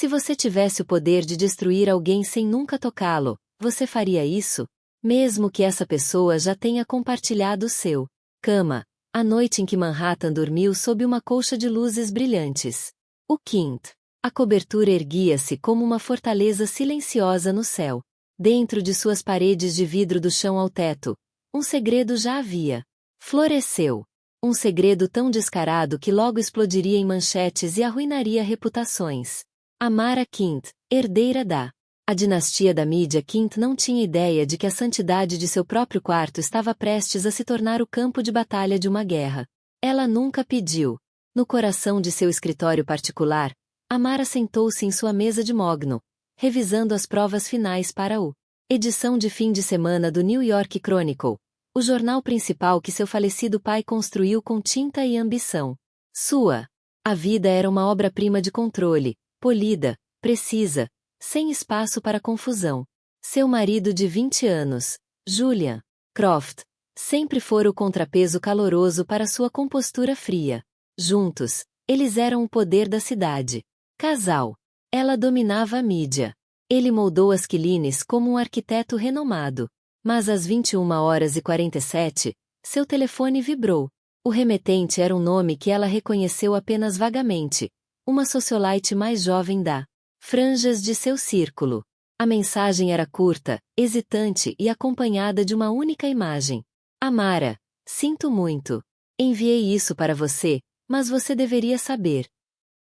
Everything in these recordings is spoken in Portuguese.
Se você tivesse o poder de destruir alguém sem nunca tocá-lo, você faria isso? Mesmo que essa pessoa já tenha compartilhado o seu cama, a noite em que Manhattan dormiu sob uma colcha de luzes brilhantes. O Quint. A cobertura erguia-se como uma fortaleza silenciosa no céu. Dentro de suas paredes de vidro do chão ao teto, um segredo já havia. Floresceu. Um segredo tão descarado que logo explodiria em manchetes e arruinaria reputações. Amara Quint, herdeira da. A dinastia da mídia Quint não tinha ideia de que a santidade de seu próprio quarto estava prestes a se tornar o campo de batalha de uma guerra. Ela nunca pediu. No coração de seu escritório particular, Amara sentou-se em sua mesa de mogno, revisando as provas finais para o edição de fim de semana do New York Chronicle, o jornal principal que seu falecido pai construiu com tinta e ambição. A vida era uma obra-prima de controle, polida, precisa, sem espaço para confusão. Seu marido de 20 anos, Julian Croft, sempre fora o contrapeso caloroso para sua compostura fria. Juntos, eles eram o poder da cidade. Casal. Ela dominava a mídia. Ele moldou as quilines como um arquiteto renomado. Mas às 21h47, seu telefone vibrou. O remetente era um nome que ela reconheceu apenas vagamente. Uma socialite mais jovem da franjas de seu círculo. A mensagem era curta, hesitante e acompanhada de uma única imagem. Amara, sinto muito. Enviei isso para você, mas você deveria saber.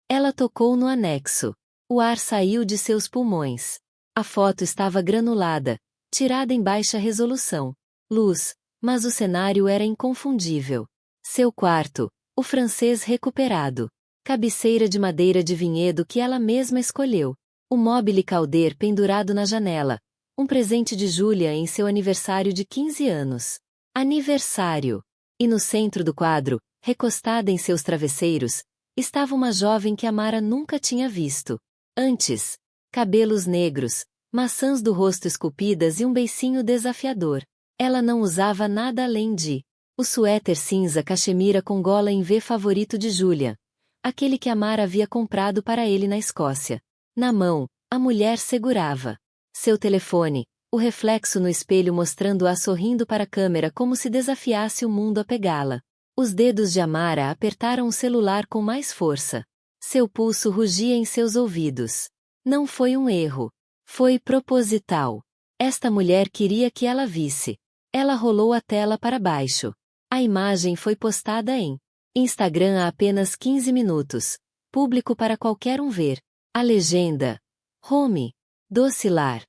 Ela tocou no anexo. O ar saiu de seus pulmões. A foto estava granulada, tirada em baixa resolução. Luz, mas o cenário era inconfundível. Seu quarto, o francês recuperado. Cabeceira de madeira de vinhedo que ela mesma escolheu. O mobile Calder pendurado na janela. Um presente de Julia em seu aniversário de 15 anos. Aniversário. E no centro do quadro, recostada em seus travesseiros, estava uma jovem que Amara nunca tinha visto. Antes. Cabelos negros, maçãs do rosto esculpidas e um beicinho desafiador. Ela não usava nada além de o suéter cinza cachemira com gola em V favorito de Julia. Aquele que Amara havia comprado para ele na Escócia. Na mão, a mulher segurava seu telefone, o reflexo no espelho mostrando-a sorrindo para a câmera como se desafiasse o mundo a pegá-la. Os dedos de Amara apertaram o celular com mais força. Seu pulso rugia em seus ouvidos. Não foi um erro. Foi proposital. Esta mulher queria que ela visse. Ela rolou a tela para baixo. A imagem foi postada em Instagram há apenas 15 minutos. Público para qualquer um ver. A legenda. Home. Doce lar.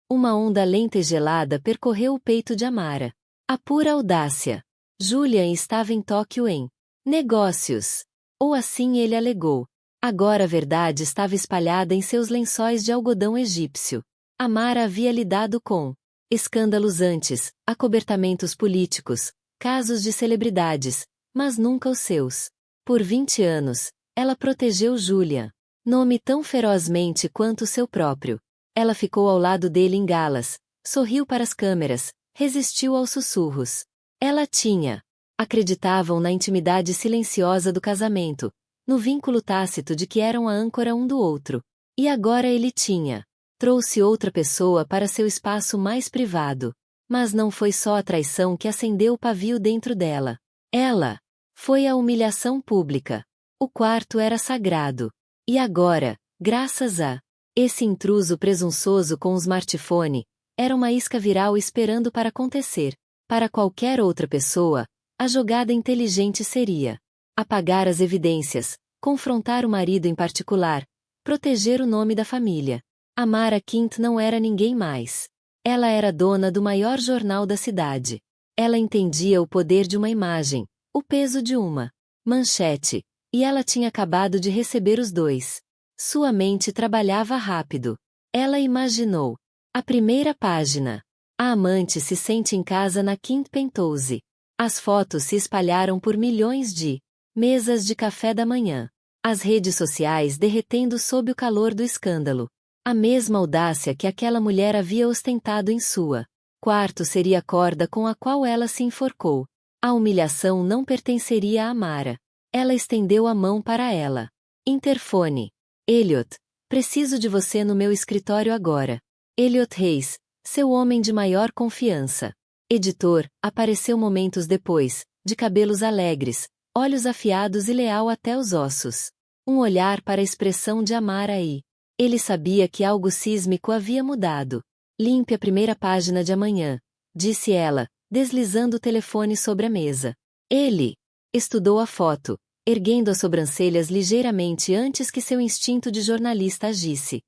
Uma onda lenta e gelada percorreu o peito de Amara. A pura audácia. Julian estava em Tóquio em negócios. Ou assim ele alegou. Agora a verdade estava espalhada em seus lençóis de algodão egípcio. Amara havia lidado com escândalos antes, acobertamentos políticos, casos de celebridades, mas nunca os seus. Por 20 anos, ela protegeu Julian. Nome tão ferozmente quanto seu próprio. Ela ficou ao lado dele em galas, sorriu para as câmeras, resistiu aos sussurros. Ela tinha. Acreditavam na intimidade silenciosa do casamento, no vínculo tácito de que eram a âncora um do outro. E agora ele tinha. Trouxe outra pessoa para seu espaço mais privado. Mas não foi só a traição que acendeu o pavio dentro dela. Ela. Foi a humilhação pública. O quarto era sagrado. E agora, graças a esse intruso presunçoso com um smartphone, era uma isca viral esperando para acontecer. Para qualquer outra pessoa, a jogada inteligente seria apagar as evidências, confrontar o marido em particular, proteger o nome da família. Amara Quint não era ninguém mais. Ela era dona do maior jornal da cidade. Ela entendia o poder de uma imagem, o peso de uma manchete, e ela tinha acabado de receber os dois. Sua mente trabalhava rápido. Ela imaginou. A primeira página. A amante se sente em casa na Quint Penthouse. As fotos se espalharam por milhões de mesas de café da manhã. As redes sociais derretendo sob o calor do escândalo. A mesma audácia que aquela mulher havia ostentado em sua quarto seria a corda com a qual ela se enforcou. A humilhação não pertenceria a Amara. Ela estendeu a mão para ela. Interfone. Elliot. Preciso de você no meu escritório agora. Elliot Reis, seu homem de maior confiança. Editor, apareceu momentos depois, de cabelos alegres, olhos afiados e leal até os ossos. Um olhar para a expressão de Amara e ele sabia que algo sísmico havia mudado. Limpe a primeira página de amanhã, disse ela, deslizando o telefone sobre a mesa. Ele estudou a foto, erguendo as sobrancelhas ligeiramente antes que seu instinto de jornalista agisse.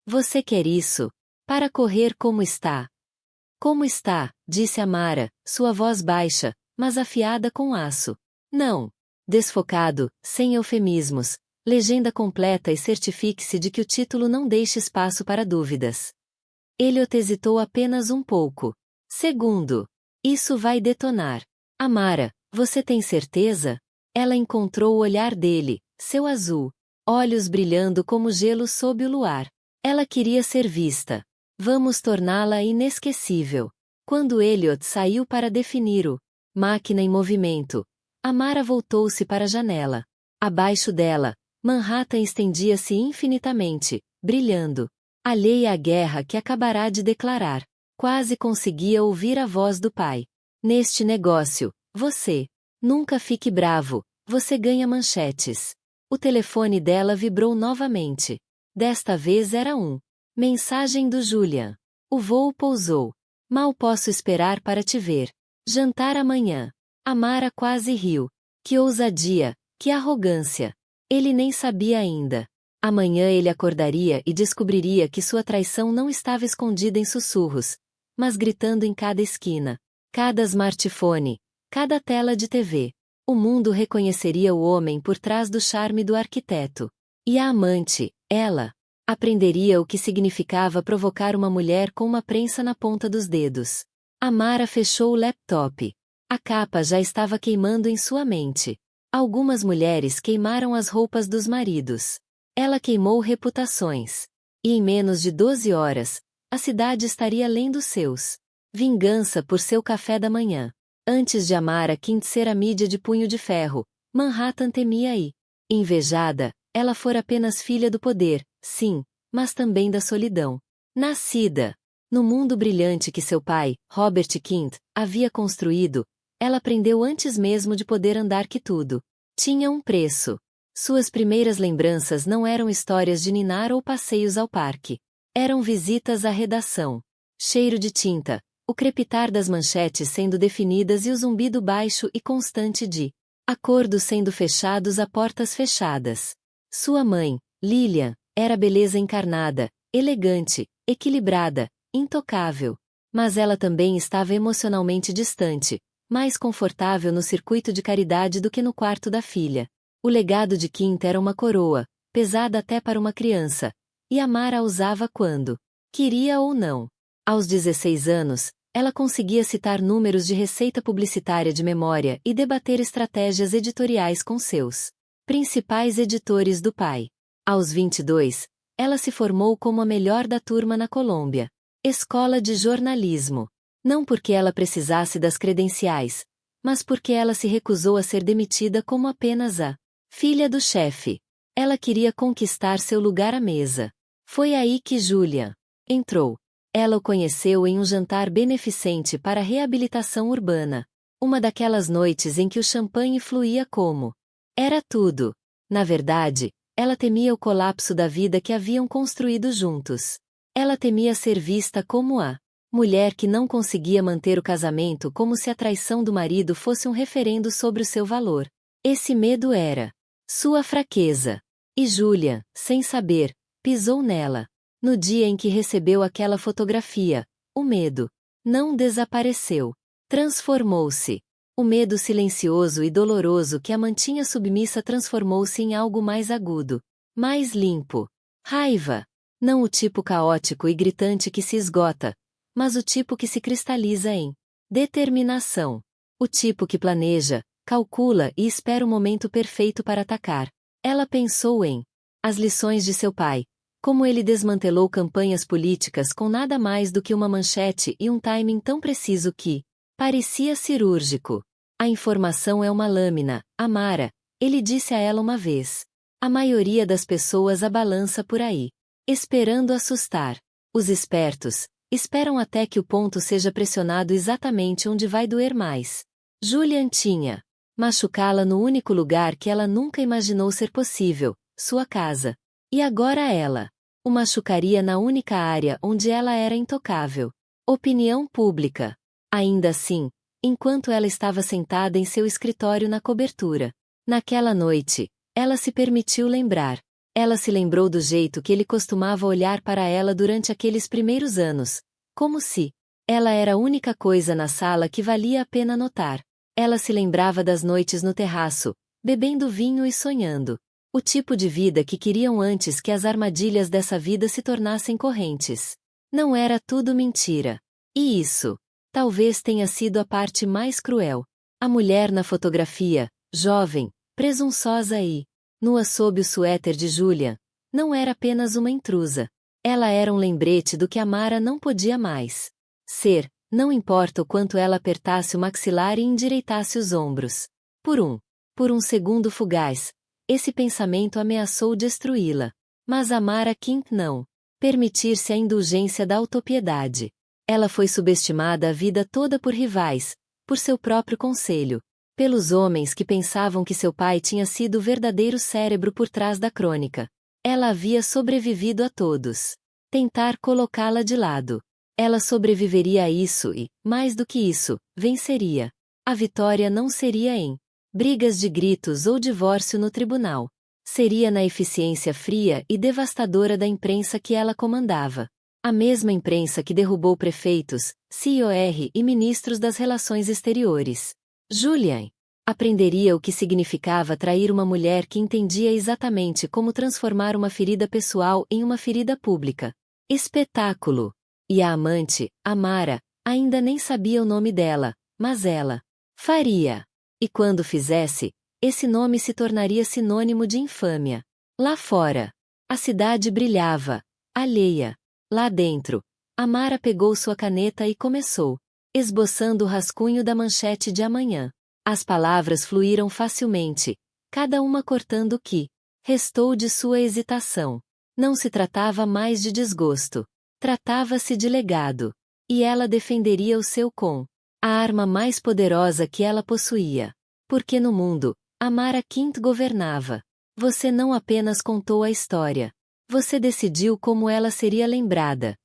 Você quer isso? Para correr como está? Como está? Disse Amara, sua voz baixa, mas afiada com aço. Não. Desfocado, sem eufemismos. Legenda completa e certifique-se de que o título não deixe espaço para dúvidas. Elliot hesitou apenas um pouco. Segundo. Isso vai detonar. Amara, você tem certeza? Ela encontrou o olhar dele, seu azul. Olhos brilhando como gelo sob o luar. Ela queria ser vista. Vamos torná-la inesquecível. Quando Elliot saiu para definir o máquina em movimento, Amara voltou-se para a janela. Abaixo dela, Manhattan estendia-se infinitamente, brilhando. Alheia à guerra que acabará de declarar. Quase conseguia ouvir a voz do pai. Neste negócio, você. Nunca fique bravo, você ganha manchetes. O telefone dela vibrou novamente. Desta vez era mensagem do Julian. O voo pousou. Mal posso esperar para te ver. Jantar amanhã. Amara quase riu. Que ousadia, que arrogância. Ele nem sabia ainda. Amanhã ele acordaria e descobriria que sua traição não estava escondida em sussurros, mas gritando em cada esquina. Cada smartphone, cada tela de TV. O mundo reconheceria o homem por trás do charme do arquiteto. E a amante, ela, aprenderia o que significava provocar uma mulher com uma prensa na ponta dos dedos. Amara fechou o laptop. A capa já estava queimando em sua mente. Algumas mulheres queimaram as roupas dos maridos. Ela queimou reputações. E em menos de 12 horas, a cidade estaria lendo seus. Vingança por seu café da manhã. Antes de Amara Kint ser a mídia de punho de ferro, Manhattan temia e, invejada, ela fora apenas filha do poder, sim, mas também da solidão. Nascida no mundo brilhante que seu pai, Robert Kint, havia construído, ela aprendeu antes mesmo de poder andar que tudo tinha um preço. Suas primeiras lembranças não eram histórias de ninar ou passeios ao parque. Eram visitas à redação. Cheiro de tinta, o crepitar das manchetes sendo definidas e o zumbido baixo e constante de acordos sendo fechados a portas fechadas. Sua mãe, Lillian, era beleza encarnada, elegante, equilibrada, intocável. Mas ela também estava emocionalmente distante, mais confortável no circuito de caridade do que no quarto da filha. O legado de Kint era uma coroa, pesada até para uma criança, e Amara a usava quando queria ou não. Aos 16 anos, ela conseguia citar números de receita publicitária de memória e debater estratégias editoriais com seus principais editores do pai. Aos 22, ela se formou como a melhor da turma na Colômbia Escola de Jornalismo. Não porque ela precisasse das credenciais, mas porque ela se recusou a ser demitida como apenas a filha do chefe. Ela queria conquistar seu lugar à mesa. Foi aí que Julian entrou. Ela o conheceu em um jantar beneficente para a reabilitação urbana. Uma daquelas noites em que o champanhe fluía como era tudo. Na verdade, ela temia o colapso da vida que haviam construído juntos. Ela temia ser vista como a mulher que não conseguia manter o casamento, como se a traição do marido fosse um referendo sobre o seu valor. Esse medo era sua fraqueza. E Julian, sem saber, pisou nela. No dia em que recebeu aquela fotografia, o medo não desapareceu. Transformou-se. O medo silencioso e doloroso que a mantinha submissa transformou-se em algo mais agudo, mais limpo. Raiva. Não o tipo caótico e gritante que se esgota, mas o tipo que se cristaliza em determinação. O tipo que planeja, calcula e espera o momento perfeito para atacar. Ela pensou em as lições de seu pai, como ele desmantelou campanhas políticas com nada mais do que uma manchete e um timing tão preciso que parecia cirúrgico. A informação é uma lâmina, Amara, ele disse a ela uma vez. A maioria das pessoas a balança por aí. esperando assustar. Os espertos esperam até que o ponto seja pressionado exatamente onde vai doer mais. Julian tinha machucá-la no único lugar que ela nunca imaginou ser possível, sua casa. E agora ela o machucaria na única área onde ela era intocável. Opinião pública. Ainda assim, enquanto ela estava sentada em seu escritório na cobertura. Naquela noite, ela se permitiu lembrar. Ela se lembrou do jeito que ele costumava olhar para ela durante aqueles primeiros anos, como se ela era a única coisa na sala que valia a pena notar. Ela se lembrava das noites no terraço, bebendo vinho e sonhando. O tipo de vida que queriam antes que as armadilhas dessa vida se tornassem correntes. Não era tudo mentira. E isso, talvez tenha sido a parte mais cruel. A mulher na fotografia, jovem, presunçosa e nua sob o suéter de Julian, não era apenas uma intrusa. Ela era um lembrete do que Amara não podia mais ser, não importa o quanto ela apertasse o maxilar e endireitasse os ombros. Por um segundo fugaz, esse pensamento ameaçou destruí-la. Mas Amara Kint não permitir-se a indulgência da autopiedade. Ela foi subestimada a vida toda por rivais, por seu próprio conselho, pelos homens que pensavam que seu pai tinha sido o verdadeiro cérebro por trás da crônica. Ela havia sobrevivido a todos. Tentar colocá-la de lado. Ela sobreviveria a isso e, mais do que isso, venceria. A vitória não seria em brigas de gritos ou divórcio no tribunal. Seria na eficiência fria e devastadora da imprensa que ela comandava. A mesma imprensa que derrubou prefeitos, CIOR e ministros das relações exteriores. Julian aprenderia o que significava trair uma mulher que entendia exatamente como transformar uma ferida pessoal em uma ferida pública. Espetáculo! E a amante, Amara, ainda nem sabia o nome dela, mas ela faria. E quando fizesse, esse nome se tornaria sinônimo de infâmia. Lá fora, a cidade brilhava, alheia. Lá dentro, Amara pegou sua caneta e começou, esboçando o rascunho da manchete de amanhã. As palavras fluíram facilmente, cada uma cortando o que restou de sua hesitação. Não se tratava mais de desgosto. Tratava-se de legado. E ela defenderia o seu com a arma mais poderosa que ela possuía. Porque no mundo, Amara Kint governava. Você não apenas contou a história. Você decidiu como ela seria lembrada.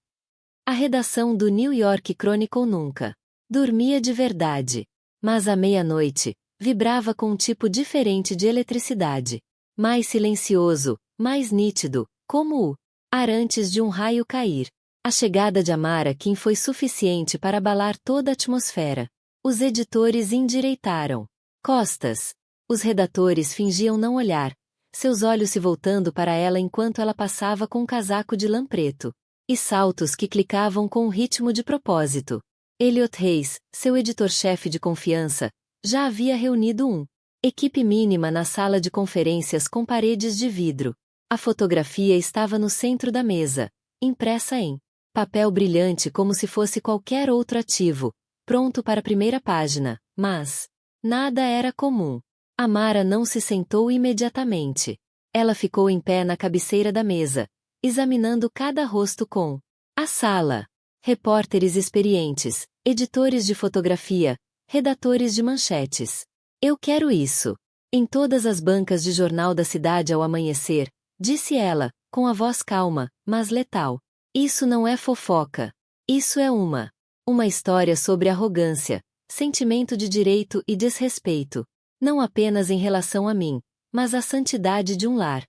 A redação do New York Chronicle nunca dormia de verdade. Mas à meia-noite, vibrava com um tipo diferente de eletricidade. Mais silencioso, mais nítido, como o ar antes de um raio cair. A chegada de Amara Kint foi suficiente para abalar toda a atmosfera. Os editores endireitaram costas. Os redatores fingiam não olhar, seus olhos se voltando para ela enquanto ela passava com um casaco de lã preto. E saltos que clicavam com um ritmo de propósito. Elliot Reis, seu editor-chefe de confiança, já havia reunido equipe mínima na sala de conferências com paredes de vidro. A fotografia estava no centro da mesa, impressa em papel brilhante como se fosse qualquer outro ativo, pronto para a primeira página, mas nada era comum. Amara não se sentou imediatamente. Ela ficou em pé na cabeceira da mesa, examinando cada rosto com a sala. Repórteres experientes, editores de fotografia, redatores de manchetes. Eu quero isso. Em todas as bancas de jornal da cidade ao amanhecer, disse ela, com a voz calma, mas letal. Isso não é fofoca. Isso é uma história sobre arrogância, sentimento de direito e desrespeito. Não apenas em relação a mim, mas à santidade de um lar.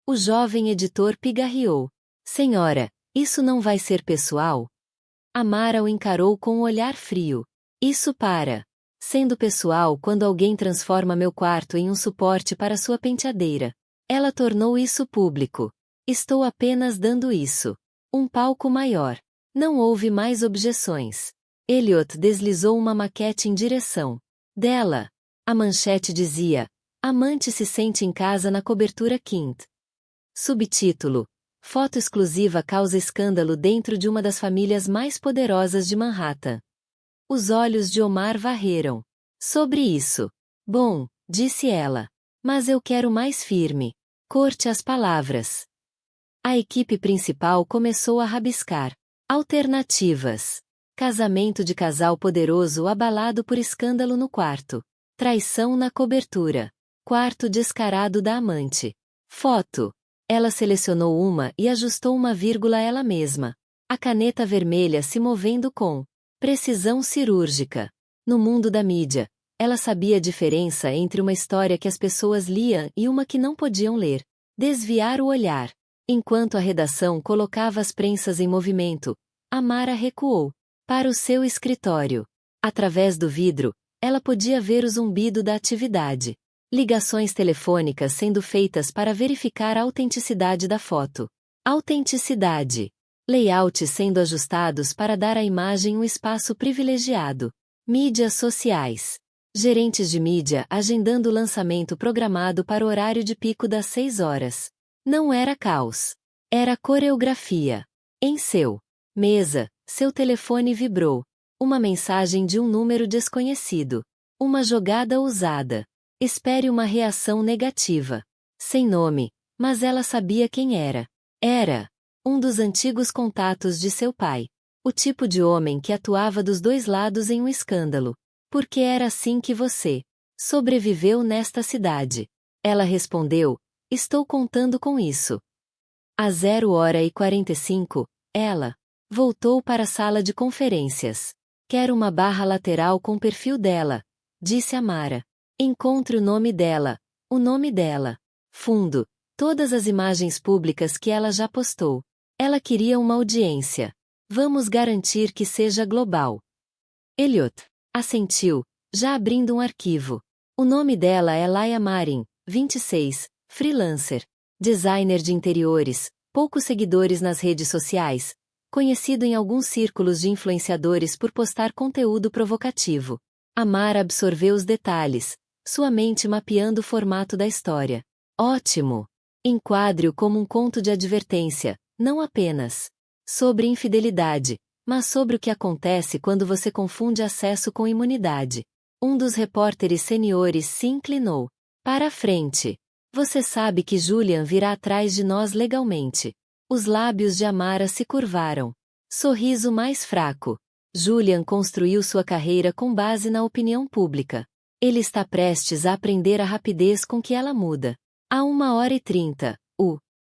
O jovem editor pigarreou. Senhora, isso não vai ser pessoal? Amara o encarou com um olhar frio. Isso para sendo pessoal quando alguém transforma meu quarto em um suporte para sua penteadeira. Ela tornou isso público. Estou apenas dando isso. Um palco maior. Não houve mais objeções. Elliot deslizou uma maquete em direção dela. A manchete dizia: Amante se sente em casa na cobertura Kint. Subtítulo: Foto exclusiva causa escândalo dentro de uma das famílias mais poderosas de Manhattan. Os olhos de Omar varreram. Sobre isso. Bom, disse ela. Mas eu quero mais firme. Corte as palavras. A equipe principal começou a rabiscar alternativas. Casamento de casal poderoso abalado por escândalo no quarto. Traição na cobertura. Quarto descarado da amante. Foto. Ela selecionou uma e ajustou uma vírgula ela mesma. A caneta vermelha se movendo com precisão cirúrgica. No mundo da mídia, ela sabia a diferença entre uma história que as pessoas liam e uma que não podiam ler. Desviar o olhar. Enquanto a redação colocava as prensas em movimento, Amara recuou para o seu escritório. Através do vidro, ela podia ver o zumbido da atividade. Ligações telefônicas sendo feitas para verificar a autenticidade da foto. Autenticidade. Layouts sendo ajustados para dar à imagem um espaço privilegiado. Mídias sociais. Gerentes de mídia agendando o lançamento programado para o horário de pico das 6 horas. Não era caos. Era coreografia. Em seu mesa, seu telefone vibrou. Uma mensagem de um número desconhecido. Uma jogada ousada. Espere uma reação negativa. Sem nome, mas ela sabia quem era. Era um dos antigos contatos de seu pai. O tipo de homem que atuava dos dois lados em um escândalo. Porque era assim que você sobreviveu nesta cidade. Ela respondeu, estou contando com isso. Às 0h45, ela voltou para a sala de conferências. Quero uma barra lateral com o perfil dela, disse Amara. Encontre o nome dela. O nome dela. Fundo. Todas as imagens públicas que ela já postou. Ela queria uma audiência. Vamos garantir que seja global. Elliot assentiu, já abrindo um arquivo. O nome dela é Laia Marin, 26, freelancer, designer de interiores, poucos seguidores nas redes sociais, conhecido em alguns círculos de influenciadores por postar conteúdo provocativo. Amara absorveu os detalhes, sua mente mapeando o formato da história. Ótimo! Enquadre-o como um conto de advertência, não apenas sobre infidelidade, mas sobre o que acontece quando você confunde acesso com imunidade. Um dos repórteres seniores se inclinou para a frente. Você sabe que Julian virá atrás de nós legalmente. Os lábios de Amara se curvaram. Sorriso mais fraco. Julian construiu sua carreira com base na opinião pública. Ele está prestes a aprender a rapidez com que ela muda. Há 1h30,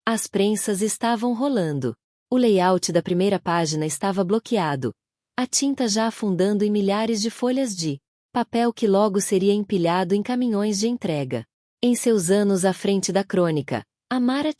as prensas estavam rolando. O layout da primeira página estava bloqueado. A tinta já afundando em milhares de folhas de papel que logo seria empilhado em caminhões de entrega. Em seus anos à frente da crônica, Amara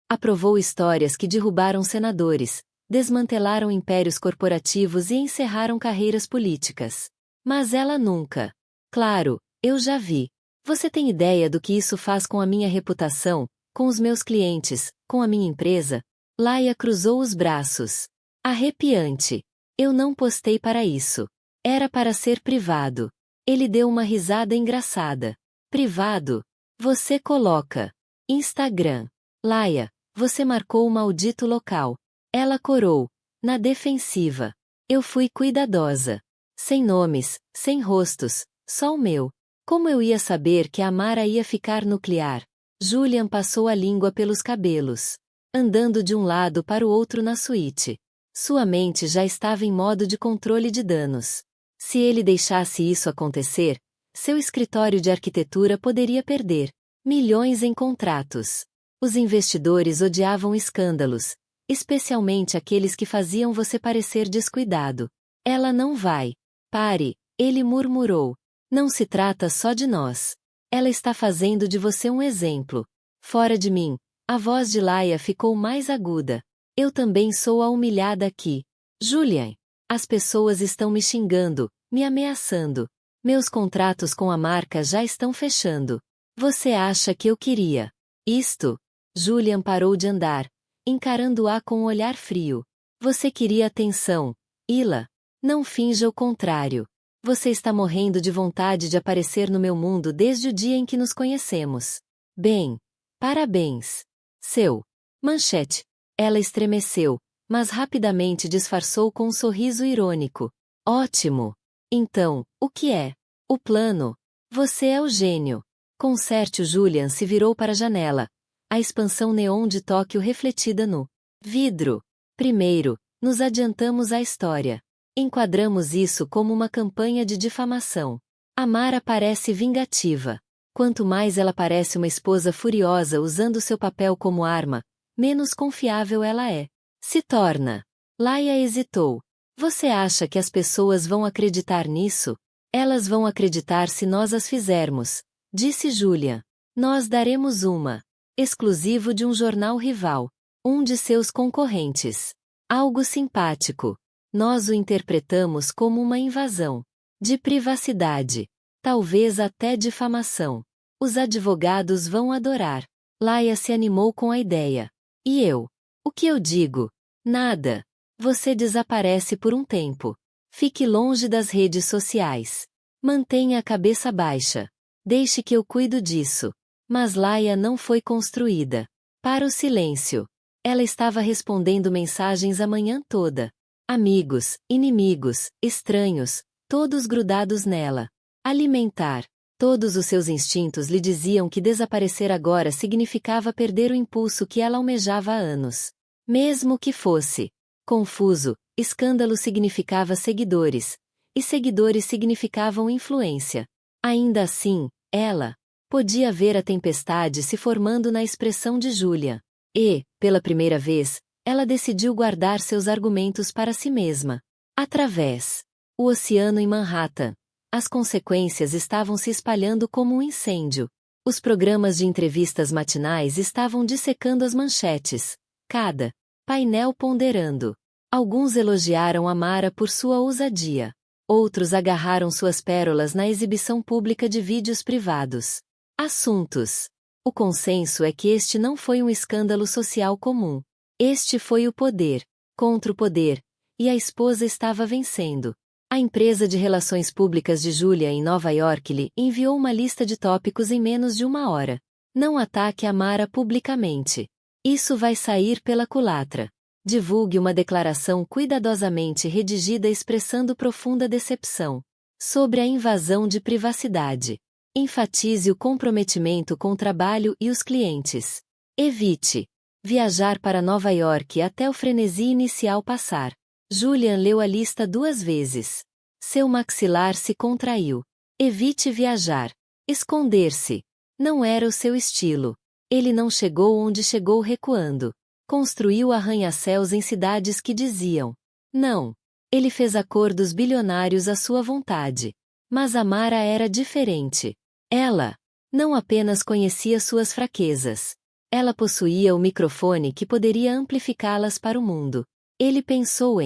aprovou histórias que derrubaram senadores, desmantelaram impérios corporativos e encerraram carreiras políticas. Mas ela nunca. Claro, eu já vi. Você tem ideia do que isso faz com a minha reputação, com os meus clientes, com a minha empresa? Laia cruzou os braços. Arrepiante. Eu não postei para isso. Era para ser privado. Ele deu uma risada engraçada. Privado? Você coloca. Instagram. Laia, você marcou o maldito local. Ela corou. Na defensiva. Eu fui cuidadosa. Sem nomes, sem rostos, só o meu. Como eu ia saber que a Amara ia ficar nuclear? Julian passou a língua pelos cabelos, andando de um lado para o outro na suíte. Sua mente já estava em modo de controle de danos. Se ele deixasse isso acontecer, seu escritório de arquitetura poderia perder milhões em contratos. Os investidores odiavam escândalos, especialmente aqueles que faziam você parecer descuidado. Ela não vai. Pare, ele murmurou. Não se trata só de nós. Ela está fazendo de você um exemplo. Fora de mim. A voz de Laia ficou mais aguda. Eu também sou a humilhada aqui. Julian. As pessoas estão me xingando, me ameaçando. Meus contratos com a marca já estão fechando. Você acha que eu queria isto? Julian parou de andar, encarando-a com um olhar frio. Você queria atenção, Ila. Não finja o contrário. Você está morrendo de vontade de aparecer no meu mundo desde o dia em que nos conhecemos. Bem, parabéns. Seu manchete. Ela estremeceu, mas rapidamente disfarçou com um sorriso irônico. Ótimo. Então, o que é? O plano. Você é o gênio. Conserte. O Julian se virou para a janela. a expansão neon de Tóquio refletida no vidro. Primeiro, nos adiantamos à história. Enquadramos isso como uma campanha de difamação. Amara parece vingativa. Quanto mais ela parece uma esposa furiosa usando seu papel como arma, menos confiável ela é. Se torna. Laia hesitou. Você acha que as pessoas vão acreditar nisso? Elas vão acreditar se nós as fizermos, disse Julian. Nós daremos uma. Exclusivo de um jornal rival. Um de seus concorrentes. Algo simpático. Nós o interpretamos como uma invasão de privacidade. Talvez até difamação. Os advogados vão adorar. Laia se animou com a ideia. E eu? O que eu digo? Nada. Você desaparece por um tempo. Fique longe das redes sociais. Mantenha a cabeça baixa. Deixe que eu cuido disso. Mas Laia não foi construída. Para o silêncio. Ela estava respondendo mensagens a manhã toda. Amigos, inimigos, estranhos, todos grudados nela. Alimentar. Todos os seus instintos lhe diziam que desaparecer agora significava perder o impulso que ela almejava há anos. Mesmo que fosse confuso, escândalo significava seguidores, e seguidores significavam influência. Ainda assim, ela podia ver a tempestade se formando na expressão de Julian. E, pela primeira vez, ela decidiu guardar seus argumentos para si mesma. Através o oceano em Manhattan. As consequências estavam se espalhando como um incêndio. Os programas de entrevistas matinais estavam dissecando as manchetes. Cada painel ponderando. Alguns elogiaram Amara por sua ousadia. Outros agarraram suas pérolas na exibição pública de vídeos privados. Assuntos. O consenso é que este não foi um escândalo social comum. Este foi o poder contra o poder, e a esposa estava vencendo. A empresa de relações públicas de Julia em Nova York lhe enviou uma lista de tópicos em menos de uma hora. Não ataque Amara publicamente. Isso vai sair pela culatra. Divulgue uma declaração cuidadosamente redigida expressando profunda decepção sobre a invasão de privacidade. Enfatize o comprometimento com o trabalho e os clientes. Evite viajar para Nova York até o frenesi inicial passar. Julian leu a lista 2 vezes. Seu maxilar se contraiu. Evite viajar. Esconder-se. Não era o seu estilo. Ele não chegou onde chegou recuando. Construiu arranha-céus em cidades que diziam não. Ele fez acordos bilionários à sua vontade. Mas Amara era diferente. Ela não apenas conhecia suas fraquezas. Ela possuía o microfone que poderia amplificá-las para o mundo. Ele pensou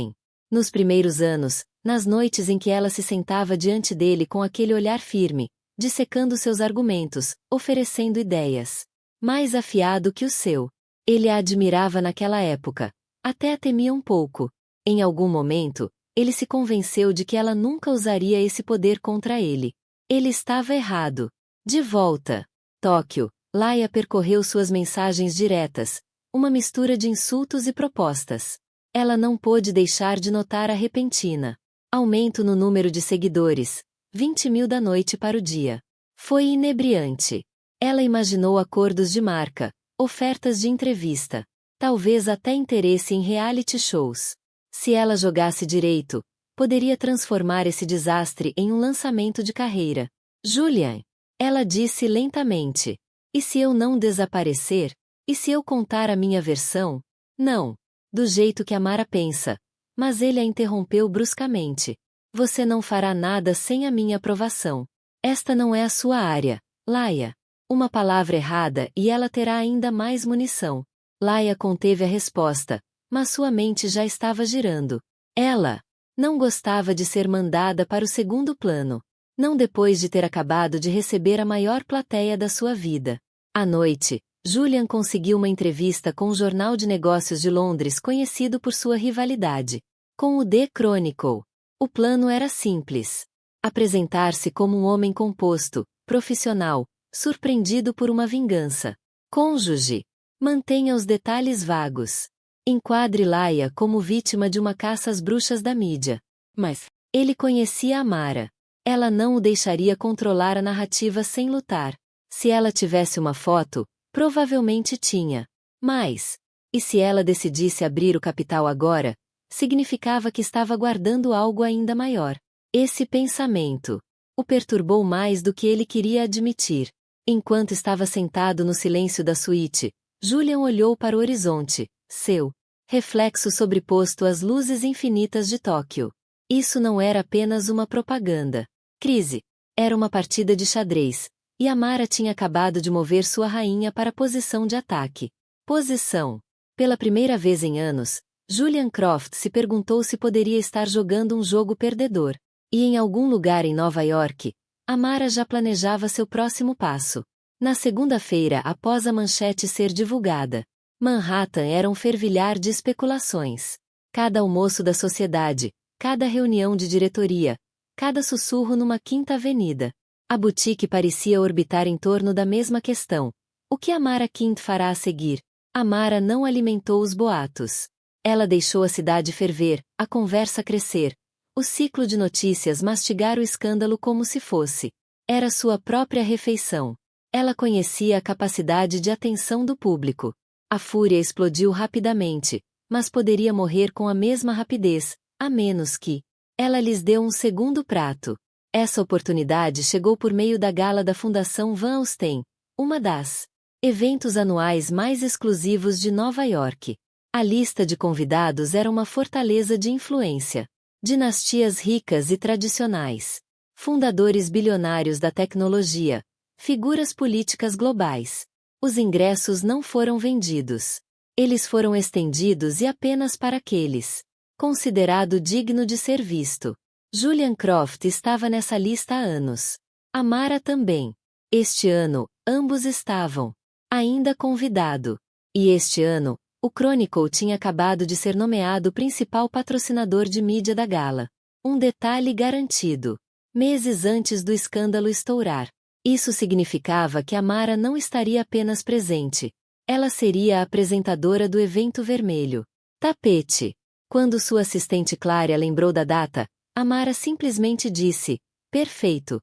nos primeiros anos, nas noites em que ela se sentava diante dele com aquele olhar firme, dissecando seus argumentos, oferecendo ideias. Mais afiado que o seu. Ele a admirava naquela época. Até a temia um pouco. Em algum momento, ele se convenceu de que ela nunca usaria esse poder contra ele. Ele estava errado. De volta. Tóquio. Laia percorreu suas mensagens diretas, uma mistura de insultos e propostas. Ela não pôde deixar de notar a repentina aumento no número de seguidores, 20.000 da noite para o dia. Foi inebriante. Ela imaginou acordos de marca, ofertas de entrevista, talvez até interesse em reality shows. Se ela jogasse direito, poderia transformar esse desastre em um lançamento de carreira. Julian, ela disse lentamente. E se eu não desaparecer? E se eu contar a minha versão? Não. Do jeito que Amara pensa. Mas ele a interrompeu bruscamente. Você não fará nada sem a minha aprovação. Esta não é a sua área, Laia. Uma palavra errada e ela terá ainda mais munição. Laia conteve a resposta, mas sua mente já estava girando. Ela não gostava de ser mandada para o segundo plano. Não depois de ter acabado de receber a maior plateia da sua vida. À noite, Julian conseguiu uma entrevista com o jornal de negócios de Londres conhecido por sua rivalidade com o The Chronicle. O plano era simples. Apresentar-se como um homem composto, profissional, surpreendido por uma vingança. Cônjuge. Mantenha os detalhes vagos. Enquadre Laia como vítima de uma caça às bruxas da mídia. Mas ele conhecia Amara. Ela não o deixaria controlar a narrativa sem lutar. Se ela tivesse uma foto, Provavelmente tinha. Mas, e se ela decidisse abrir o capital agora, significava que estava guardando algo ainda maior. Esse pensamento o perturbou mais do que ele queria admitir. Enquanto estava sentado no silêncio da suíte, Julian olhou para o horizonte, seu reflexo sobreposto às luzes infinitas de Tóquio. Isso não era apenas uma propaganda. Crise. Era uma partida de xadrez, e Amara tinha acabado de mover sua rainha para a posição de ataque. Posição. Pela primeira vez em anos, Julian Croft se perguntou se poderia estar jogando um jogo perdedor. E em algum lugar em Nova York, Amara já planejava seu próximo passo. Na segunda-feira após a manchete ser divulgada, Manhattan era um fervilhar de especulações. Cada almoço da sociedade, cada reunião de diretoria, cada sussurro numa quinta avenida. A boutique parecia orbitar em torno da mesma questão. O que Amara Kint fará a seguir? Amara não alimentou os boatos. Ela deixou a cidade ferver, a conversa crescer. O ciclo de notícias mastigar o escândalo como se fosse. Era sua própria refeição. Ela conhecia a capacidade de atenção do público. A fúria explodiu rapidamente, mas poderia morrer com a mesma rapidez, a menos que ela lhes deu um segundo prato. Essa oportunidade chegou por meio da gala da Fundação Van Alstyne, uma das eventos anuais mais exclusivos de Nova York. A lista de convidados era uma fortaleza de influência. Dinastias ricas e tradicionais. Fundadores bilionários da tecnologia. Figuras políticas globais. Os ingressos não foram vendidos. Eles foram estendidos e apenas para aqueles considerado digno de ser visto. Julian Croft estava nessa lista há anos. Amara também. Este ano, ambos estavam ainda convidado. E este ano, o Chronicle tinha acabado de ser nomeado principal patrocinador de mídia da gala. Um detalhe garantido. Meses antes do escândalo estourar. Isso significava que Amara não estaria apenas presente. Ela seria a apresentadora do evento vermelho. Tapete. Quando sua assistente Clara lembrou da data, Amara simplesmente disse, perfeito.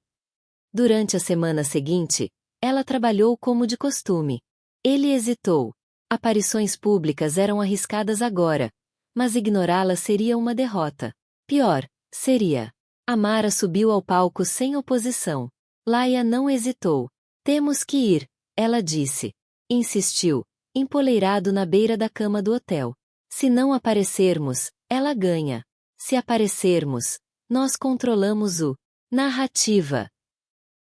Durante a semana seguinte, ela trabalhou como de costume. Ele hesitou. Aparições públicas eram arriscadas agora, mas ignorá-las seria uma derrota. Pior, seria. Amara subiu ao palco sem oposição. Laia não hesitou. Temos que ir, ela disse. Insistiu, empoleirado na beira da cama do hotel. Se não aparecermos, ela ganha. Se aparecermos, nós controlamos o narrativa.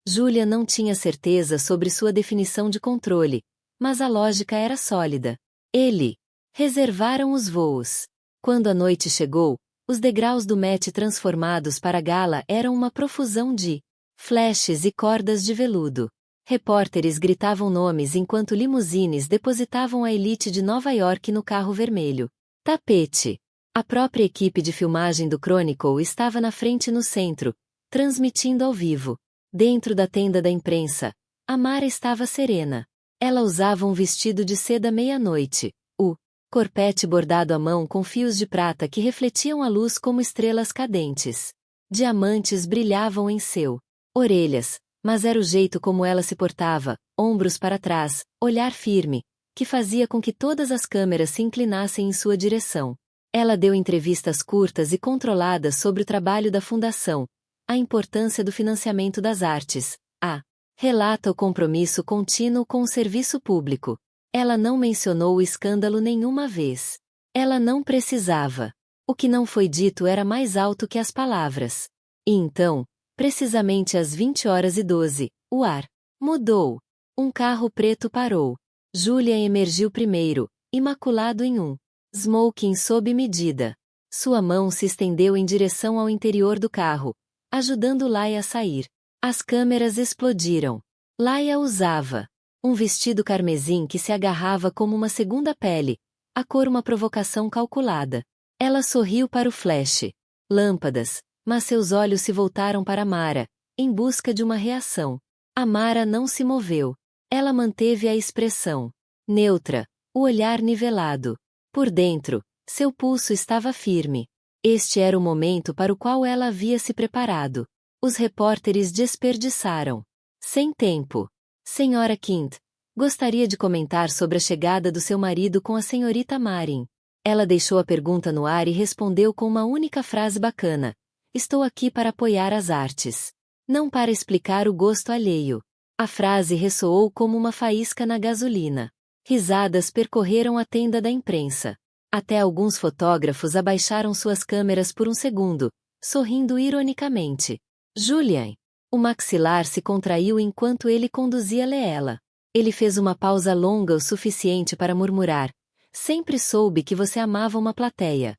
Julia não tinha certeza sobre sua definição de controle, mas a lógica era sólida. Ele reservaram os voos. Quando a noite chegou, os degraus do Met transformados para a gala eram uma profusão de flashes e cordas de veludo. Repórteres gritavam nomes enquanto limusines depositavam a elite de Nova York no carro vermelho. Tapete. A própria equipe de filmagem do Chronicle estava na frente no centro, transmitindo ao vivo. Dentro da tenda da imprensa, Amara estava serena. Ela usava um vestido de seda meia-noite, o corpete bordado à mão com fios de prata que refletiam a luz como estrelas cadentes. Diamantes brilhavam em seu orelhas, mas era o jeito como ela se portava, ombros para trás, olhar firme, que fazia com que todas as câmeras se inclinassem em sua direção. Ela deu entrevistas curtas e controladas sobre o trabalho da fundação, a importância do financiamento das artes, relata o compromisso contínuo com o serviço público. Ela não mencionou o escândalo nenhuma vez. Ela não precisava. O que não foi dito era mais alto que as palavras. E então, precisamente às 20h12, o ar mudou. Um carro preto parou. Julian emergiu primeiro, imaculado em um smoking sob medida. Sua mão se estendeu em direção ao interior do carro, ajudando Laia a sair. As câmeras explodiram. Laia usava um vestido carmesim que se agarrava como uma segunda pele, a cor uma provocação calculada. Ela sorriu para o flash. Lâmpadas, mas seus olhos se voltaram para Amara, em busca de uma reação. Amara não se moveu. Ela manteve a expressão neutra, o olhar nivelado. Por dentro, seu pulso estava firme. Este era o momento para o qual ela havia se preparado. Os repórteres desperdiçaram. Sem tempo. Senhora Kint, Gostaria de comentar sobre a chegada do seu marido com a senhorita Marin. Ela deixou a pergunta no ar e respondeu com uma única frase bacana. Estou aqui para apoiar as artes. Não para explicar o gosto alheio. A frase ressoou como uma faísca na gasolina. Risadas percorreram a tenda da imprensa. Até alguns fotógrafos abaixaram suas câmeras por um segundo, sorrindo ironicamente. Julian. O maxilar se contraiu enquanto ele conduzia Leela. Ele fez uma pausa longa o suficiente para murmurar. Sempre soube que você amava uma plateia.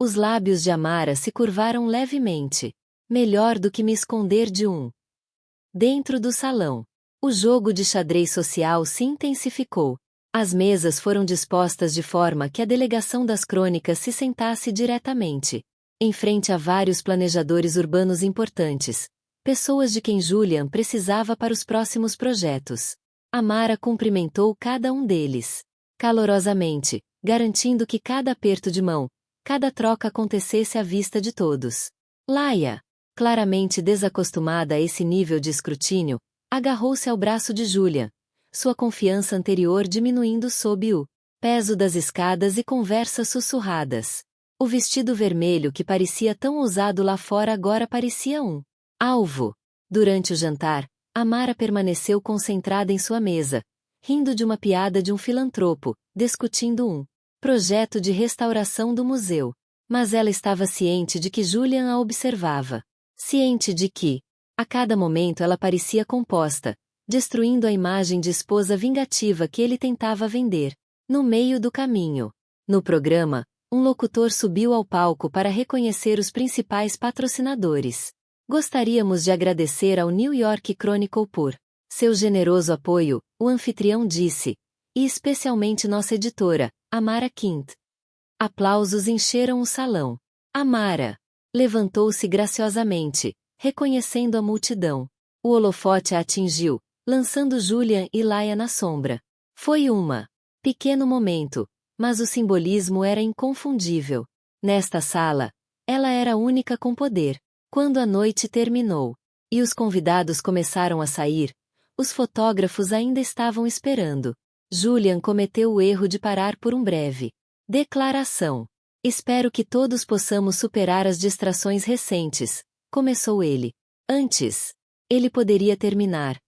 Os lábios de Amara se curvaram levemente. Melhor do que me esconder de um. Dentro do salão. O jogo de xadrez social se intensificou. As mesas foram dispostas de forma que a delegação das crônicas se sentasse diretamente, em frente a vários planejadores urbanos importantes, pessoas de quem Julian precisava para os próximos projetos. Amara cumprimentou cada um deles, calorosamente, garantindo que cada aperto de mão, cada troca acontecesse à vista de todos. Laia, claramente desacostumada a esse nível de escrutínio, agarrou-se ao braço de Julian, sua confiança anterior diminuindo sob o peso das escadas e conversas sussurradas. O vestido vermelho que parecia tão ousado lá fora agora parecia um alvo. Durante o jantar, Amara permaneceu concentrada em sua mesa, rindo de uma piada de um filantropo, discutindo um projeto de restauração do museu. Mas ela estava ciente de que Julian a observava. Ciente de que, a cada momento ela parecia composta, destruindo a imagem de esposa vingativa que ele tentava vender. No meio do caminho. No programa, um locutor subiu ao palco para reconhecer os principais patrocinadores. Gostaríamos de agradecer ao New York Chronicle por seu generoso apoio, o anfitrião disse, e especialmente nossa editora, Amara Quint. Aplausos encheram o salão. Amara levantou-se graciosamente, reconhecendo a multidão. O holofote a atingiu, lançando Julian e Laia na sombra. Foi pequeno momento, mas o simbolismo era inconfundível. Nesta sala, ela era a única com poder. Quando a noite terminou, e os convidados começaram a sair, os fotógrafos ainda estavam esperando. Julian cometeu o erro de parar por um breve declaração. Espero que todos possamos superar as distrações recentes, começou ele. Antes, ele poderia terminar.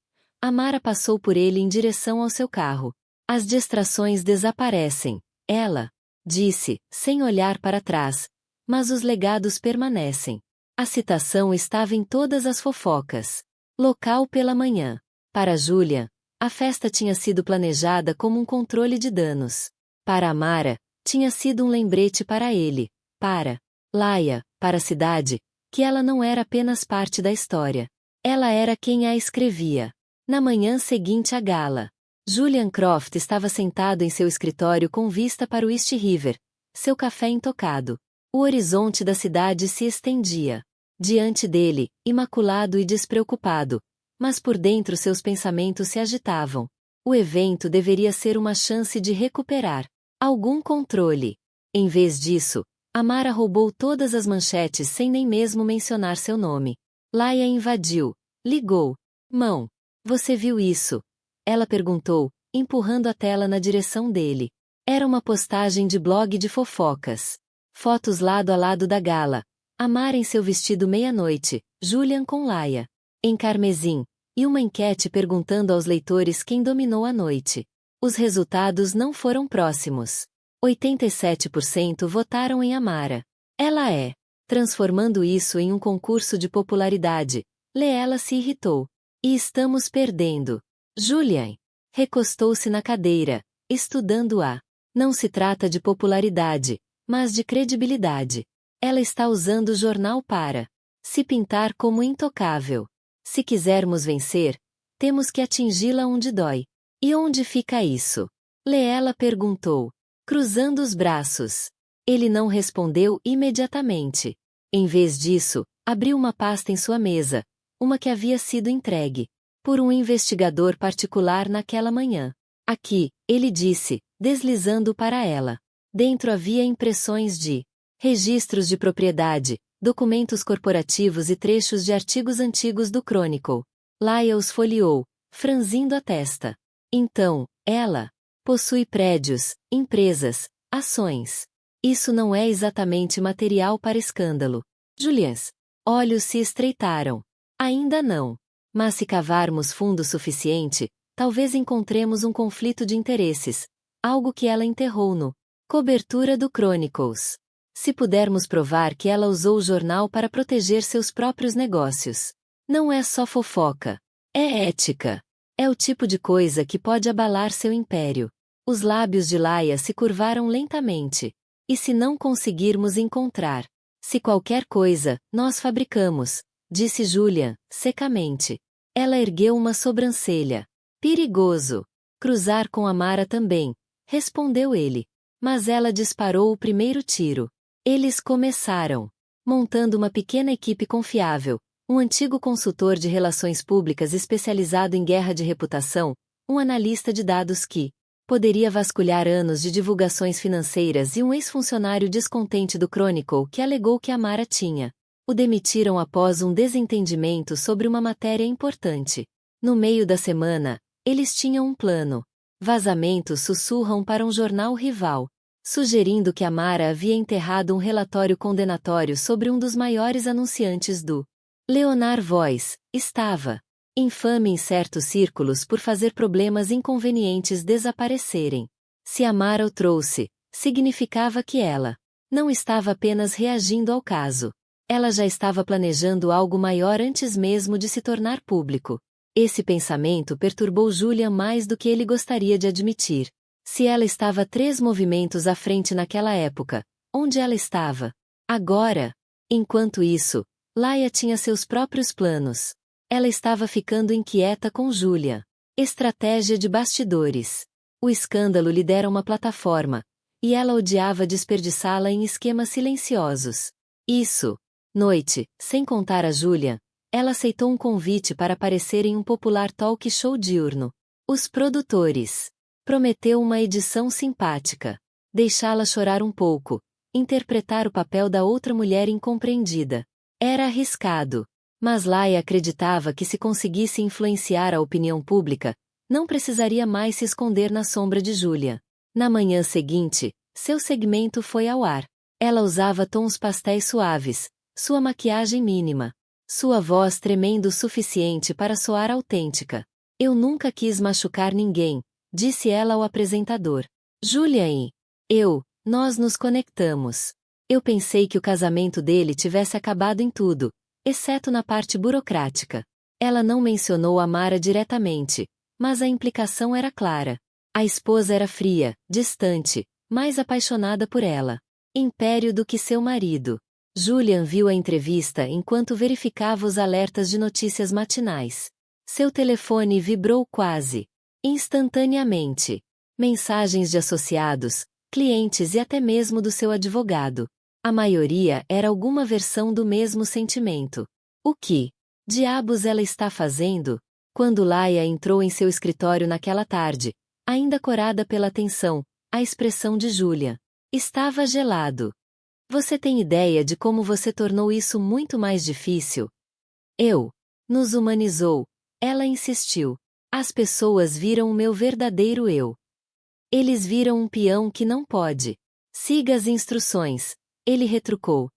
Amara passou por ele em direção ao seu carro. As distrações desaparecem, ela disse, sem olhar para trás, mas os legados permanecem. A citação estava em todas as fofocas. Local pela manhã. Para Julian, a festa tinha sido planejada como um controle de danos. Para Amara, tinha sido um lembrete para ele. Para Laia, para a cidade, que ela não era apenas parte da história. Ela era quem a escrevia. Na manhã seguinte à gala, Julian Croft estava sentado em seu escritório com vista para o East River, seu café intocado. O horizonte da cidade se estendia. Diante dele, imaculado e despreocupado, mas por dentro seus pensamentos se agitavam. O evento deveria ser uma chance de recuperar algum controle. Em vez disso, Amara roubou todas as manchetes sem nem mesmo mencionar seu nome. Laia invadiu. Ligou. Mão. Você viu isso? Ela perguntou, empurrando a tela na direção dele. Era uma postagem de blog de fofocas. Fotos lado a lado da gala. Amara em seu vestido meia-noite, Julian com Laia, em carmesim, e uma enquete perguntando aos leitores quem dominou a noite. Os resultados não foram próximos. 87% votaram em Amara. Ela é. Transformando isso em um concurso de popularidade, Leela se irritou. E estamos perdendo. Julian recostou-se na cadeira, estudando-a. Não se trata de popularidade, mas de credibilidade. Ela está usando o jornal para se pintar como intocável. Se quisermos vencer, temos que atingi-la onde dói. E onde fica isso? Leela perguntou, cruzando os braços. Ele não respondeu imediatamente. Em vez disso, abriu uma pasta em sua mesa, uma que havia sido entregue por um investigador particular naquela manhã. Aqui, ele disse, deslizando para ela. Dentro havia impressões de registros de propriedade, documentos corporativos e trechos de artigos antigos do Chronicle. Laia os folheou, franzindo a testa. Então, ela possui prédios, empresas, ações. Isso não é exatamente material para escândalo. Julians olhos se estreitaram. Ainda não. Mas se cavarmos fundo o suficiente, talvez encontremos um conflito de interesses, algo que ela enterrou no cobertura do Chronicles. Se pudermos provar que ela usou o jornal para proteger seus próprios negócios. Não é só fofoca. É ética. É o tipo de coisa que pode abalar seu império. Os lábios de Laia se curvaram lentamente. E se não conseguirmos encontrar? Se qualquer coisa, nós fabricamos, disse Julian, secamente. Ela ergueu uma sobrancelha. Perigoso. Cruzar com Amara também, respondeu ele. Mas ela disparou o primeiro tiro. Eles começaram. Montando uma pequena equipe confiável, um antigo consultor de relações públicas especializado em guerra de reputação, um analista de dados que poderia vasculhar anos de divulgações financeiras e um ex-funcionário descontente do Chronicle que alegou que Amara tinha o demitiram após um desentendimento sobre uma matéria importante. No meio da semana, eles tinham um plano. Vazamentos sussurram para um jornal rival, sugerindo que Amara havia enterrado um relatório condenatório sobre um dos maiores anunciantes do Leonard Voice. Estava infame em certos círculos por fazer problemas inconvenientes desaparecerem. Se Amara o trouxe, significava que ela não estava apenas reagindo ao caso. Ela já estava planejando algo maior antes mesmo de se tornar público. Esse pensamento perturbou Julian mais do que ele gostaria de admitir. Se ela estava 3 movimentos à frente naquela época, onde ela estava? Agora? Enquanto isso, Laia tinha seus próprios planos. Ela estava ficando inquieta com Julian. Estratégia de bastidores. O escândalo lhe dera uma plataforma, e ela odiava desperdiçá-la em esquemas silenciosos. Noite, sem contar a Julian, ela aceitou um convite para aparecer em um popular talk show diurno. Os produtores prometeu uma edição simpática, deixá-la chorar um pouco, interpretar o papel da outra mulher incompreendida. Era arriscado, mas Laia acreditava que se conseguisse influenciar a opinião pública, não precisaria mais se esconder na sombra de Julian. Na manhã seguinte, seu segmento foi ao ar. Ela usava tons pastéis suaves, sua maquiagem mínima, sua voz tremendo o suficiente para soar autêntica. Eu nunca quis machucar ninguém, disse ela ao apresentador. Julian e nós nos conectamos. Eu pensei que o casamento dele tivesse acabado em tudo, exceto na parte burocrática. Ela não mencionou Amara diretamente, mas a implicação era clara. A esposa era fria, distante, mais apaixonada por ela. Império do que seu marido. Julian viu a entrevista enquanto verificava os alertas de notícias matinais. Seu telefone vibrou quase instantaneamente. Mensagens de associados, clientes e até mesmo do seu advogado. A maioria era alguma versão do mesmo sentimento. O que diabos ela está fazendo? Quando Laia entrou em seu escritório naquela tarde, ainda corada pela tensão, a expressão de Julian estava gelado. Você tem ideia de como você tornou isso muito mais difícil? Nos humanizou. Ela insistiu. As pessoas viram o meu verdadeiro eu. Eles viram um peão que não pode. Siga as instruções. Ele retrucou.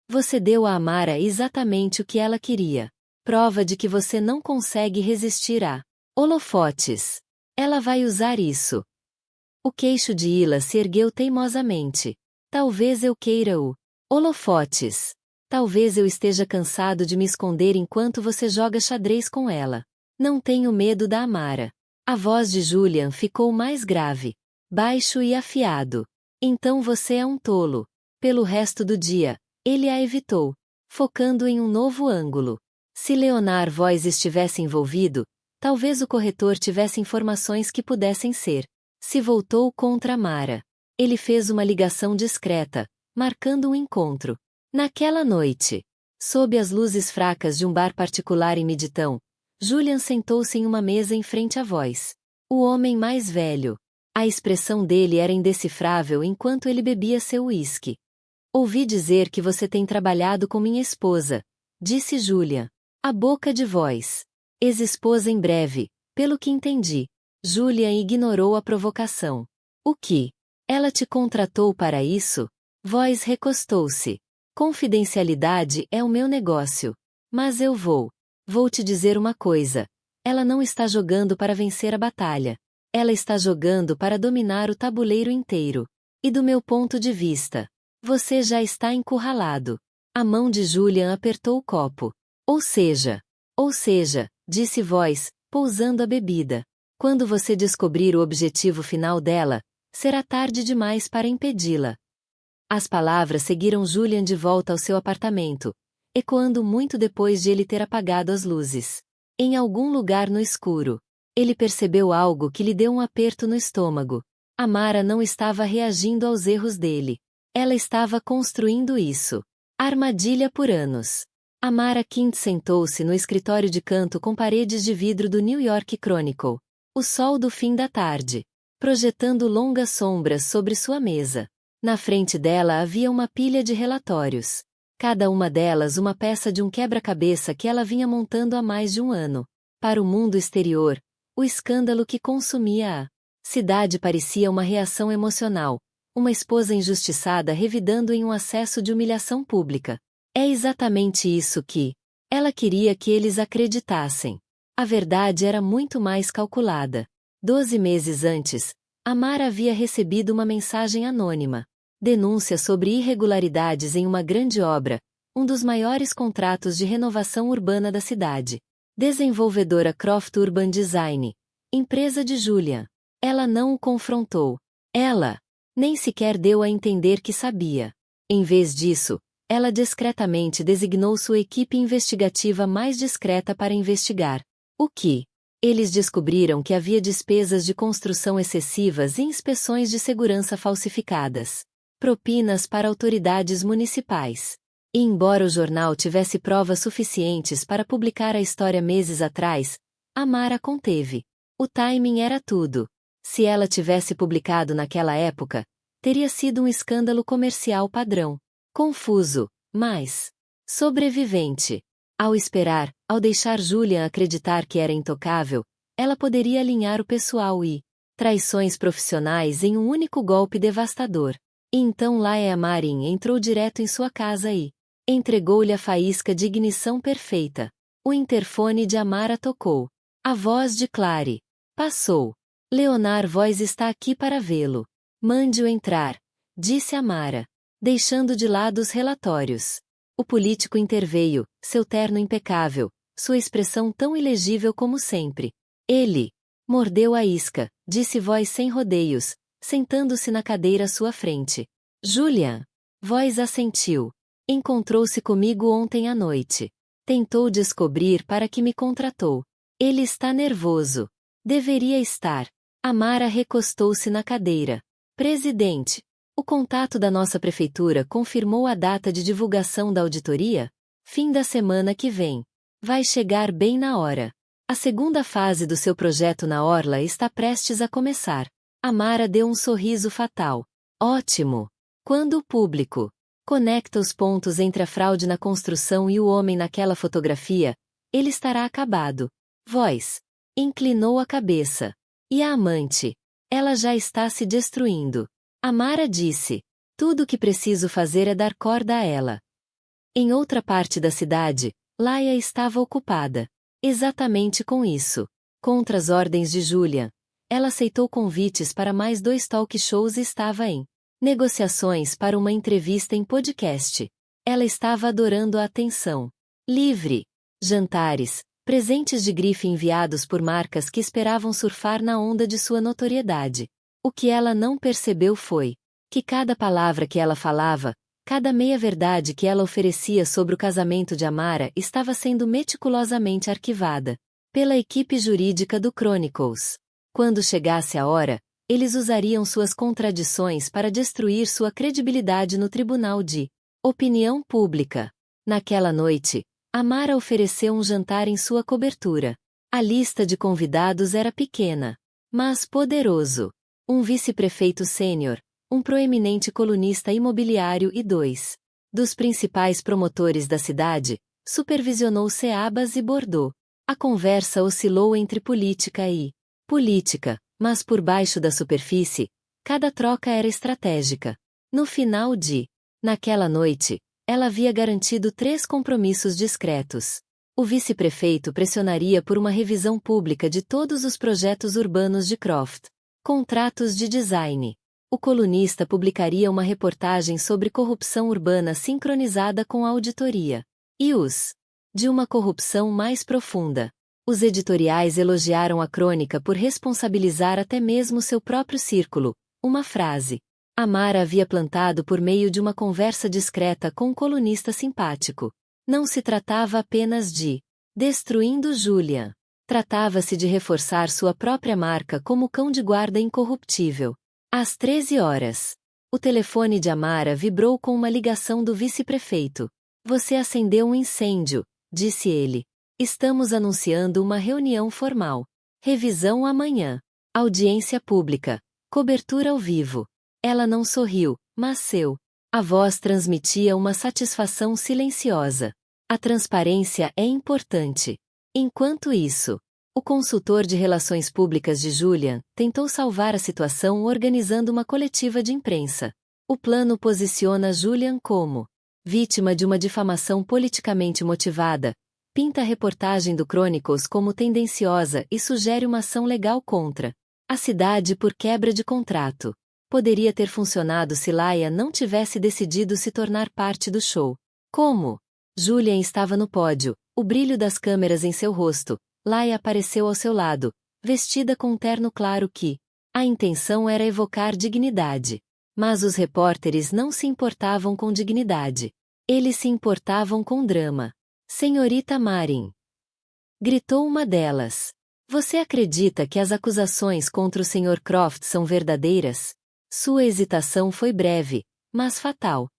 Você deu a Amara exatamente o que ela queria. Prova de que você não consegue resistir a holofotes. Ela vai usar isso. O queixo de Ila se ergueu teimosamente. Talvez eu queira o holofotes. Talvez eu esteja cansado de me esconder enquanto você joga xadrez com ela. Não tenho medo da Amara. A voz de Julian ficou mais grave, baixo e afiado. Então você é um tolo. Pelo resto do dia, ele a evitou, focando em um novo ângulo. Se Leonard Voice estivesse envolvido, talvez o corretor tivesse informações que pudessem ser. Se voltou contra Amara. Ele fez uma ligação discreta, marcando um encontro. Naquela noite, sob as luzes fracas de um bar particular em Midtown, Julian sentou-se em uma mesa em frente à Voice. O homem mais velho. A expressão dele era indecifrável enquanto ele bebia seu uísque. Ouvi dizer que você tem trabalhado com minha esposa, disse Julian. A boca de Voice. Ex-esposa em breve, pelo que entendi. Julian ignorou a provocação. O que? Ela te contratou para isso? Voz recostou-se. Confidencialidade é o meu negócio. Mas eu vou te dizer uma coisa. Ela não está jogando para vencer a batalha. Ela está jogando para dominar o tabuleiro inteiro. E do meu ponto de vista, você já está encurralado. A mão de Julian apertou o copo. Ou seja, disse Voz, pousando a bebida. Quando você descobrir o objetivo final dela, será tarde demais para impedi-la. As palavras seguiram Julian de volta ao seu apartamento, ecoando muito depois de ele ter apagado as luzes. Em algum lugar no escuro, ele percebeu algo que lhe deu um aperto no estômago. Amara não estava reagindo aos erros dele. Ela estava construindo isso. Armadilha por anos. Amara Kint sentou-se no escritório de canto com paredes de vidro do New York Chronicle. O sol do fim da tarde, projetando longas sombras sobre sua mesa. Na frente dela havia uma pilha de relatórios. Cada uma delas uma peça de um quebra-cabeça que ela vinha montando há mais de um ano. Para o mundo exterior, o escândalo que consumia a cidade parecia uma reação emocional, uma esposa injustiçada revidando em um acesso de humilhação pública. É exatamente isso que ela queria que eles acreditassem. A verdade era muito mais calculada. 12 meses antes, Amara havia recebido uma mensagem anônima. Denúncia sobre irregularidades em uma grande obra, um dos maiores contratos de renovação urbana da cidade. Desenvolvedora Croft Urban Design, empresa de Julian. Ela não o confrontou. Ela nem sequer deu a entender que sabia. Em vez disso, ela discretamente designou sua equipe investigativa mais discreta para investigar. O que? Eles descobriram que havia despesas de construção excessivas e inspeções de segurança falsificadas. Propinas para autoridades municipais. E embora o jornal tivesse provas suficientes para publicar a história meses atrás, Amara conteve. O timing era tudo. Se ela tivesse publicado naquela época, teria sido um escândalo comercial padrão. Confuso, mas sobrevivente. Ao esperar, ao deixar Julian acreditar que era intocável, ela poderia alinhar o pessoal e traições profissionais em um único golpe devastador. E então Laia Marin entrou direto em sua casa e entregou-lhe a faísca de ignição perfeita. O interfone de Amara tocou. A voz de Clary passou. Leonard Voz está aqui para vê-lo. Mande-o entrar, disse Amara, deixando de lado os relatórios. O político interveio, seu terno impecável, sua expressão tão ilegível como sempre. Ele mordeu a isca, disse Voz sem rodeios, sentando-se na cadeira à sua frente. Julian. Voz assentiu. Encontrou-se comigo ontem à noite. Tentou descobrir para que me contratou. Ele está nervoso. Deveria estar. Amara recostou-se na cadeira. Presidente. O contato da nossa prefeitura confirmou a data de divulgação da auditoria? Fim da semana que vem. Vai chegar bem na hora. A segunda fase do seu projeto na Orla está prestes a começar. Amara deu um sorriso fatal. Ótimo! Quando o público conecta os pontos entre a fraude na construção e o homem naquela fotografia, ele estará acabado. Voz inclinou a cabeça. E a amante? Ela já está se destruindo. Amara disse. Tudo o que preciso fazer é dar corda a ela. Em outra parte da cidade, Laia estava ocupada. Exatamente com isso. Contra as ordens de Julian. Ela aceitou convites para mais 2 talk shows e estava em negociações para uma entrevista em podcast. Ela estava adorando a atenção livre. Jantares, presentes de grife enviados por marcas que esperavam surfar na onda de sua notoriedade. O que ela não percebeu foi que cada palavra que ela falava, cada meia-verdade que ela oferecia sobre o casamento de Amara estava sendo meticulosamente arquivada pela equipe jurídica do Chronicles. Quando chegasse a hora, eles usariam suas contradições para destruir sua credibilidade no tribunal de opinião pública. Naquela noite, Amara ofereceu um jantar em sua cobertura. A lista de convidados era pequena, mas poderoso. Um vice-prefeito sênior, um proeminente colunista imobiliário e 2 dos principais promotores da cidade, supervisionou Ceabas e Bordeaux. A conversa oscilou entre política e política, mas por baixo da superfície, cada troca era estratégica. No final naquela noite, ela havia garantido 3 compromissos discretos. O vice-prefeito pressionaria por uma revisão pública de todos os projetos urbanos de Croft. Contratos de design. O colunista publicaria uma reportagem sobre corrupção urbana sincronizada com a auditoria. E de uma corrupção mais profunda. Os editoriais elogiaram a crônica por responsabilizar até mesmo seu próprio círculo. Uma frase. Amara havia plantado por meio de uma conversa discreta com um colunista simpático. Não se tratava apenas de destruindo Julian. Tratava-se de reforçar sua própria marca como cão de guarda incorruptível. Às 13 horas. O telefone de Amara vibrou com uma ligação do vice-prefeito. Você acendeu um incêndio, disse ele. Estamos anunciando uma reunião formal. Revisão amanhã. Audiência pública. Cobertura ao vivo. Ela não sorriu, mas a voz transmitia uma satisfação silenciosa. A transparência é importante. Enquanto isso, o consultor de relações públicas de Julian tentou salvar a situação organizando uma coletiva de imprensa. O plano posiciona Julian como vítima de uma difamação politicamente motivada, pinta a reportagem do Chronicles como tendenciosa e sugere uma ação legal contra a cidade por quebra de contrato. Poderia ter funcionado se Laia não tivesse decidido se tornar parte do show. Como Julian estava no pódio, o brilho das câmeras em seu rosto, Laia apareceu ao seu lado, vestida com um terno claro que a intenção era evocar dignidade. Mas os repórteres não se importavam com dignidade. Eles se importavam com drama. Senhorita Marin, gritou uma delas. Você acredita que as acusações contra o Sr. Croft são verdadeiras? Sua hesitação foi breve, mas fatal.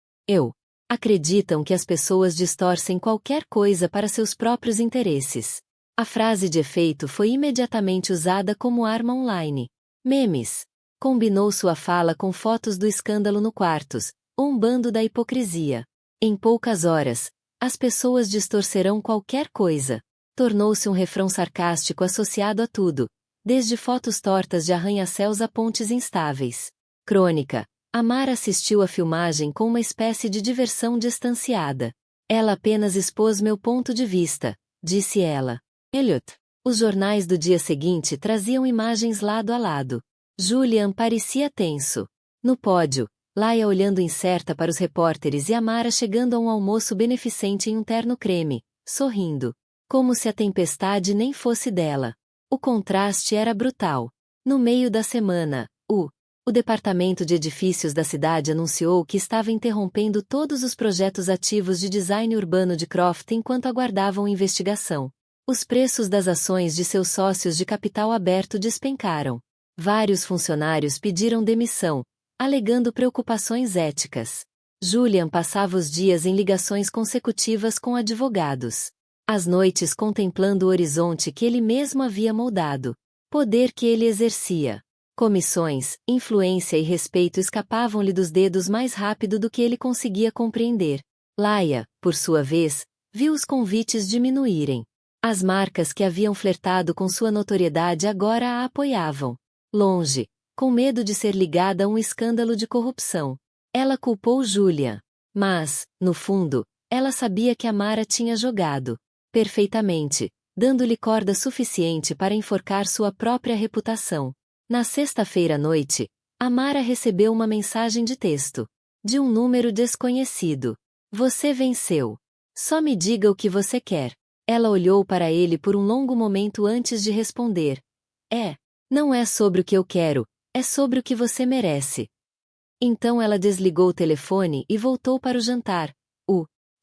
Acreditam que as pessoas distorcem qualquer coisa para seus próprios interesses. A frase de efeito foi imediatamente usada como arma online. Memes. Combinou sua fala com fotos do escândalo no Quartos, um bando da hipocrisia. Em poucas horas, as pessoas distorcerão qualquer coisa. Tornou-se um refrão sarcástico associado a tudo, desde fotos tortas de arranha-céus a pontes instáveis. Crônica. Amara assistiu à filmagem com uma espécie de diversão distanciada. Ela apenas expôs meu ponto de vista, disse ela. Elliot. Os jornais do dia seguinte traziam imagens lado a lado. Julian parecia tenso. No pódio, Laia olhando incerta para os repórteres e Amara chegando a um almoço beneficente em um terno creme, sorrindo. Como se a tempestade nem fosse dela. O contraste era brutal. No meio da semana, o Departamento de Edifícios da cidade anunciou que estava interrompendo todos os projetos ativos de design urbano de Croft enquanto aguardavam investigação. Os preços das ações de seus sócios de capital aberto despencaram. Vários funcionários pediram demissão, alegando preocupações éticas. Julian passava os dias em ligações consecutivas com advogados. As noites contemplando o horizonte que ele mesmo havia moldado. Poder que ele exercia. Comissões, influência e respeito escapavam-lhe dos dedos mais rápido do que ele conseguia compreender. Laia, por sua vez, viu os convites diminuírem. As marcas que haviam flertado com sua notoriedade agora a apoiavam. Longe, com medo de ser ligada a um escândalo de corrupção. Ela culpou Julian. Mas, no fundo, ela sabia que Amara tinha jogado perfeitamente, dando-lhe corda suficiente para enforcar sua própria reputação. Na sexta-feira à noite, Amara recebeu uma mensagem de texto. De um número desconhecido. Você venceu. Só me diga o que você quer. Ela olhou para ele por um longo momento antes de responder. Não é sobre o que eu quero, é sobre o que você merece. Então ela desligou o telefone e voltou para o jantar.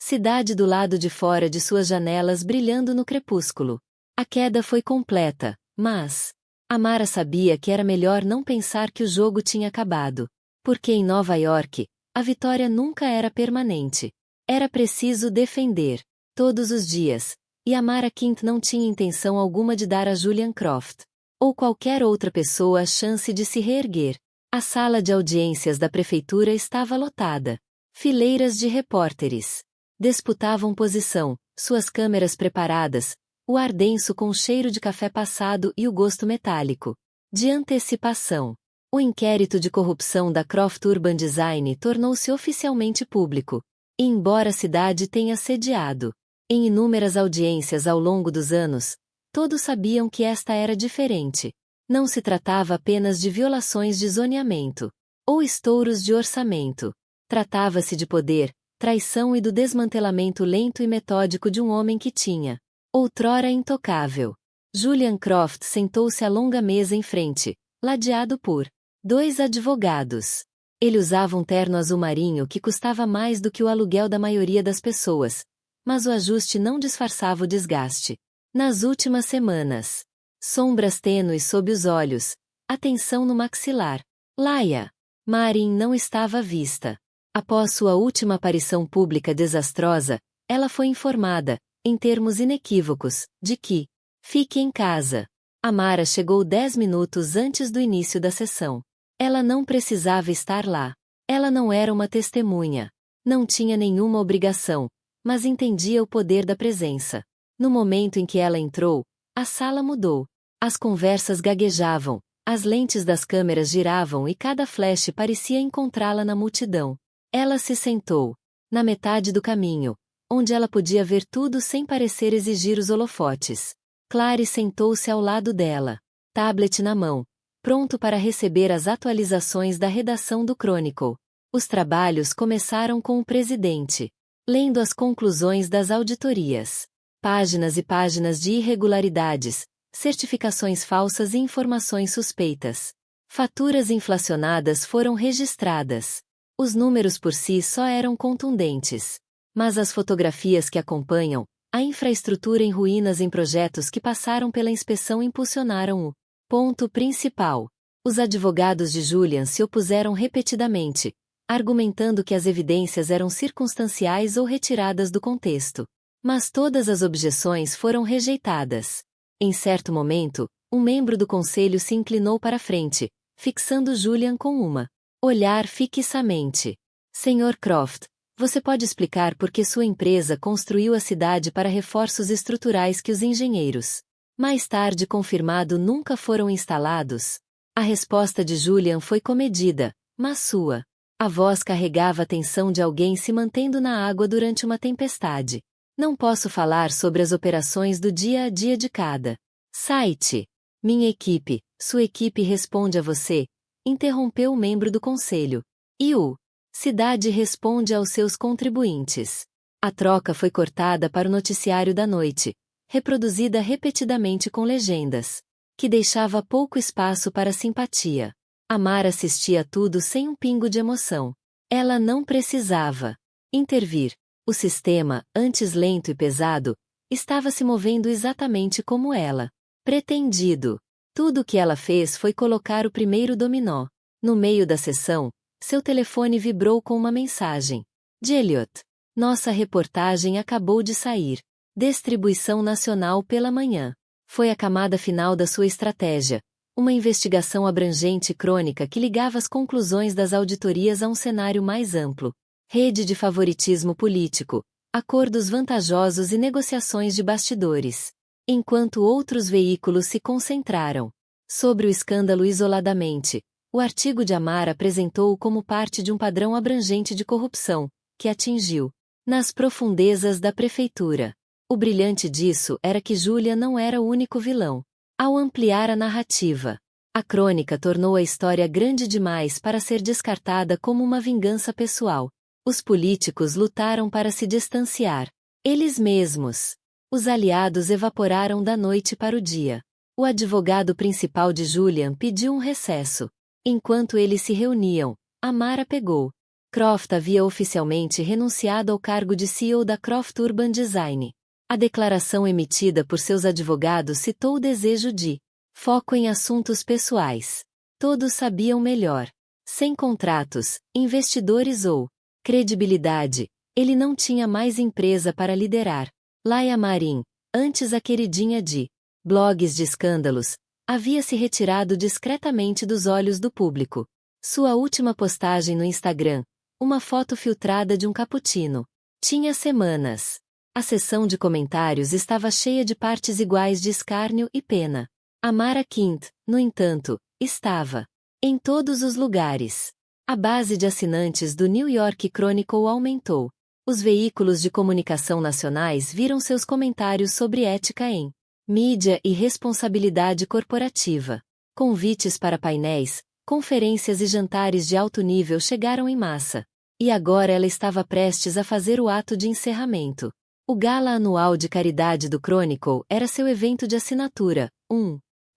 Cidade do lado de fora de suas janelas brilhando no crepúsculo. A queda foi completa, mas Amara sabia que era melhor não pensar que o jogo tinha acabado. Porque em Nova York, a vitória nunca era permanente. Era preciso defender, todos os dias, e Amara Quint não tinha intenção alguma de dar a Julian Croft, ou qualquer outra pessoa a chance de se reerguer. A sala de audiências da prefeitura estava lotada. Fileiras de repórteres disputavam posição, suas câmeras preparadas, O ar denso com o cheiro de café passado e o gosto metálico. De antecipação. O inquérito de corrupção da Croft Urban Design tornou-se oficialmente público. E embora a cidade tenha sediado em inúmeras audiências ao longo dos anos, todos sabiam que esta era diferente. Não se tratava apenas de violações de zoneamento ou estouros de orçamento. Tratava-se de poder, traição e do desmantelamento lento e metódico de um homem que tinha, outrora intocável. Julian Croft sentou-se à longa mesa em frente, ladeado por 2 advogados. Ele usava um terno azul marinho que custava mais do que o aluguel da maioria das pessoas, mas o ajuste não disfarçava o desgaste. Nas últimas semanas, sombras tênues sob os olhos, a tensão no maxilar. Laia Marin não estava à vista. Após sua última aparição pública desastrosa, ela foi informada, em termos inequívocos, de que fique em casa. Amara chegou 10 minutos antes do início da sessão. Ela não precisava estar lá. Ela não era uma testemunha. Não tinha nenhuma obrigação, mas entendia o poder da presença. No momento em que ela entrou, a sala mudou. As conversas gaguejavam, as lentes das câmeras giravam e cada flash parecia encontrá-la na multidão. Ela se sentou, na metade do caminho, onde ela podia ver tudo sem parecer exigir os holofotes. Clary sentou-se ao lado dela, tablet na mão, pronto para receber as atualizações da redação do Chronicle. Os trabalhos começaram com o presidente, lendo as conclusões das auditorias. Páginas e páginas de irregularidades, certificações falsas e informações suspeitas. Faturas inflacionadas foram registradas. Os números por si só eram contundentes. Mas as fotografias que acompanham, a infraestrutura em ruínas em projetos que passaram pela inspeção impulsionaram o ponto principal. Os advogados de Julian se opuseram repetidamente, argumentando que as evidências eram circunstanciais ou retiradas do contexto. Mas todas as objeções foram rejeitadas. Em certo momento, um membro do conselho se inclinou para a frente, fixando Julian com uma olhar fixamente. Sr. Croft, você pode explicar por que sua empresa construiu a cidade para reforços estruturais que os engenheiros, mais tarde confirmado, nunca foram instalados? A resposta de Julian foi comedida, mas sua a voz carregava a tensão de alguém se mantendo na água durante uma tempestade. Não posso falar sobre as operações do dia a dia de cada site. Minha equipe, sua equipe responde a você, interrompeu o membro do conselho. E o cidade responde aos seus contribuintes. A troca foi cortada para o noticiário da noite, reproduzida repetidamente com legendas, que deixava pouco espaço para simpatia. Amara assistia a tudo sem um pingo de emoção. Ela não precisava intervir. O sistema, antes lento e pesado, estava se movendo exatamente como ela pretendido. Tudo o que ela fez foi colocar o primeiro dominó. No meio da sessão, seu telefone vibrou com uma mensagem. De Elliot. Nossa reportagem acabou de sair. Distribuição nacional pela manhã. Foi a camada final da sua estratégia. Uma investigação abrangente e crônica que ligava as conclusões das auditorias a um cenário mais amplo. Rede de favoritismo político, acordos vantajosos e negociações de bastidores. Enquanto outros veículos se concentraram sobre o escândalo isoladamente, o artigo de Amara apresentou-o como parte de um padrão abrangente de corrupção, que atingiu nas profundezas da prefeitura. O brilhante disso era que Julia não era o único vilão. Ao ampliar a narrativa, a crônica tornou a história grande demais para ser descartada como uma vingança pessoal. Os políticos lutaram para se distanciar. Eles mesmos. Os aliados evaporaram da noite para o dia. O advogado principal de Julian pediu um recesso. Enquanto eles se reuniam, Amara pegou. Croft havia oficialmente renunciado ao cargo de CEO da Croft Urban Design. A declaração emitida por seus advogados citou o desejo de foco em assuntos pessoais. Todos sabiam melhor. Sem contratos, investidores ou credibilidade, ele não tinha mais empresa para liderar. Laia Marin, antes a queridinha de blogs de escândalos, havia se retirado discretamente dos olhos do público. Sua última postagem no Instagram, uma foto filtrada de um cappuccino, tinha semanas. A seção de comentários estava cheia de partes iguais de escárnio e pena. Amara Quint, no entanto, estava em todos os lugares. A base de assinantes do New York Chronicle aumentou. Os veículos de comunicação nacionais viram seus comentários sobre ética em mídia e responsabilidade corporativa. Convites para painéis, conferências e jantares de alto nível chegaram em massa. E agora ela estava prestes a fazer o ato de encerramento. O gala anual de caridade do Chronicle era seu evento de assinatura,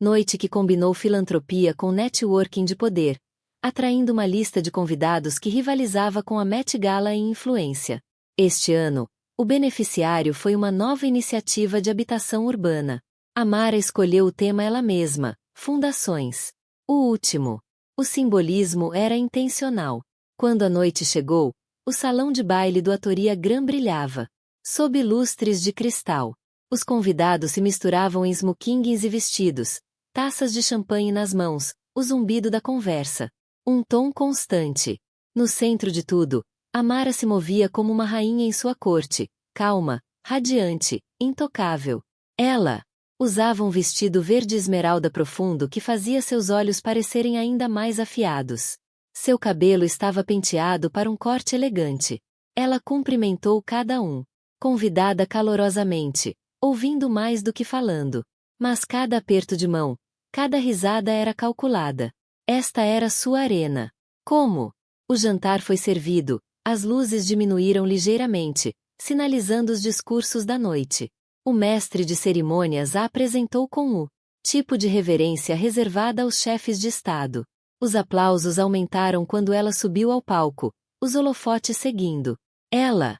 noite que combinou filantropia com networking de poder, atraindo uma lista de convidados que rivalizava com a Met Gala em influência. Este ano, o beneficiário foi uma nova iniciativa de habitação urbana. Amara escolheu o tema ela mesma, fundações. O último. O simbolismo era intencional. Quando a noite chegou, o salão de baile do Atoria Gran brilhava. Sob lustres de cristal. Os convidados se misturavam em smokings e vestidos, taças de champanhe nas mãos, o zumbido da conversa. Um tom constante. No centro de tudo, Amara se movia como uma rainha em sua corte, calma, radiante, intocável. Ela usava um vestido verde esmeralda profundo que fazia seus olhos parecerem ainda mais afiados. Seu cabelo estava penteado para um corte elegante. Ela cumprimentou cada um, convidada calorosamente, ouvindo mais do que falando. Mas cada aperto de mão, cada risada era calculada. Esta era sua arena. Como? O jantar foi servido, as luzes diminuíram ligeiramente, sinalizando os discursos da noite. O mestre de cerimônias a apresentou com o tipo de reverência reservada aos chefes de Estado. Os aplausos aumentaram quando ela subiu ao palco, os holofotes seguindo. Ela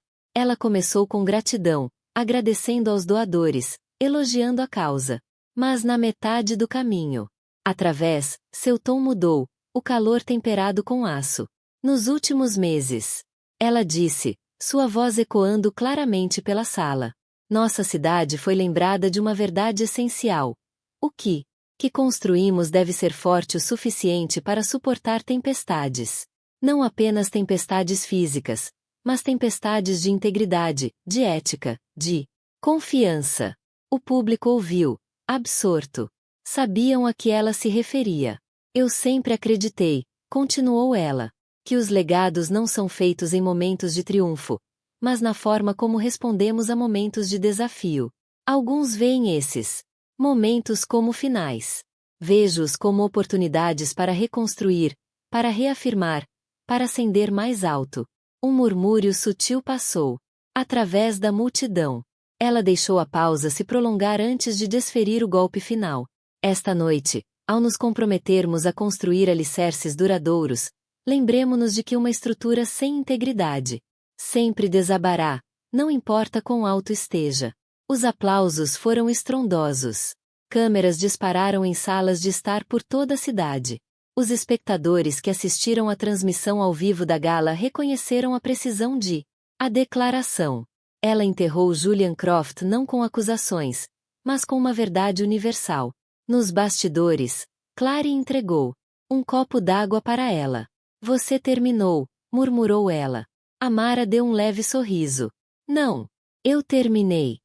começou com gratidão, agradecendo aos doadores, elogiando a causa. Mas na metade do caminho, através, seu tom mudou, o calor temperado com aço. Nos últimos meses, ela disse, sua voz ecoando claramente pela sala. Nossa cidade foi lembrada de uma verdade essencial. O que construímos deve ser forte o suficiente para suportar tempestades. Não apenas tempestades físicas, mas tempestades de integridade, de ética, de confiança. O público ouviu, absorto. Sabiam a que ela se referia. Eu sempre acreditei, continuou ela, que os legados não são feitos em momentos de triunfo, mas na forma como respondemos a momentos de desafio. Alguns veem esses momentos como finais. Vejo-os como oportunidades para reconstruir, para reafirmar, para ascender mais alto. Um murmúrio sutil passou. Através da multidão. Ela deixou a pausa se prolongar antes de desferir o golpe final. Esta noite, ao nos comprometermos a construir alicerces duradouros, lembremo-nos de que uma estrutura sem integridade sempre desabará, não importa quão alto esteja. Os aplausos foram estrondosos. Câmeras dispararam em salas de estar por toda a cidade. Os espectadores que assistiram à transmissão ao vivo da gala reconheceram a precisão de a declaração. Ela enterrou Julian Croft não com acusações, mas com uma verdade universal. Nos bastidores, Clary entregou um copo d'água para ela. Você terminou, murmurou ela. Amara deu um leve sorriso. Não. Eu terminei.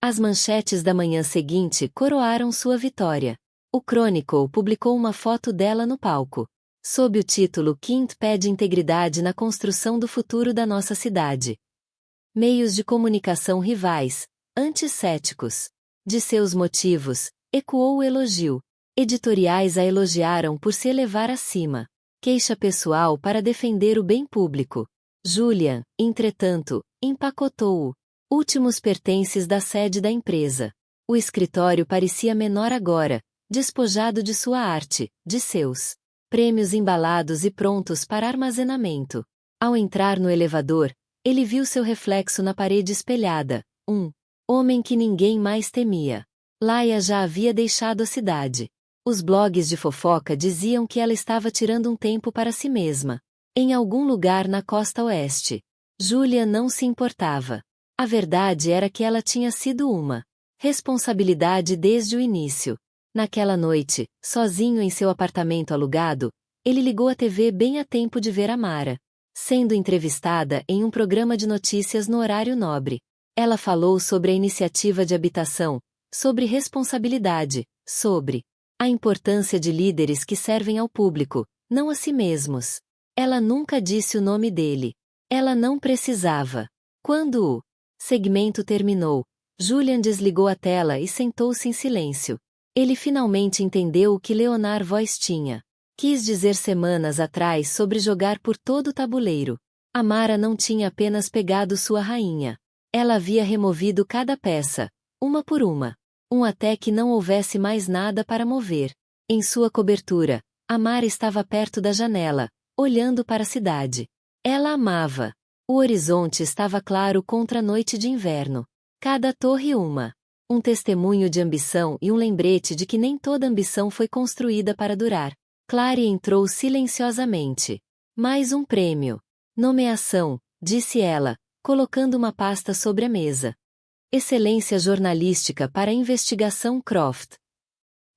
As manchetes da manhã seguinte coroaram sua vitória. O Chronicle publicou uma foto dela no palco. Sob o título Quint pede integridade na construção do futuro da nossa cidade. Meios de comunicação rivais, anticéticos. De seus motivos, ecoou o elogio. Editoriais a elogiaram por se elevar acima. Queixa pessoal para defender o bem público. Julian, entretanto, empacotou-o. Últimos pertences da sede da empresa. O escritório parecia menor agora, despojado de sua arte, de seus prêmios embalados e prontos para armazenamento. Ao entrar no elevador, ele viu seu reflexo na parede espelhada, um homem que ninguém mais temia. Laia já havia deixado a cidade. Os blogs de fofoca diziam que ela estava tirando um tempo para si mesma, em algum lugar na costa oeste. Julia não se importava. A verdade era que ela tinha sido uma responsabilidade desde o início. Naquela noite, sozinho em seu apartamento alugado, ele ligou a TV bem a tempo de ver Amara sendo entrevistada em um programa de notícias no horário nobre. Ela falou sobre a iniciativa de habitação, sobre responsabilidade, sobre a importância de líderes que servem ao público, não a si mesmos. Ela nunca disse o nome dele. Ela não precisava. Quando o segmento terminou, Julian desligou a tela e sentou-se em silêncio. Ele finalmente entendeu o que Leonard Voice tinha quis dizer semanas atrás sobre jogar por todo o tabuleiro. Amara não tinha apenas pegado sua rainha. Ela havia removido cada peça, uma por uma. Até que não houvesse mais nada para mover. Em sua cobertura, Amara estava perto da janela, olhando para a cidade. Ela amava. O horizonte estava claro contra a noite de inverno. Cada torre um testemunho de ambição e um lembrete de que nem toda ambição foi construída para durar. Clary entrou silenciosamente. Mais um prêmio. Nomeação, disse ela, colocando uma pasta sobre a mesa. Excelência jornalística para a investigação Croft.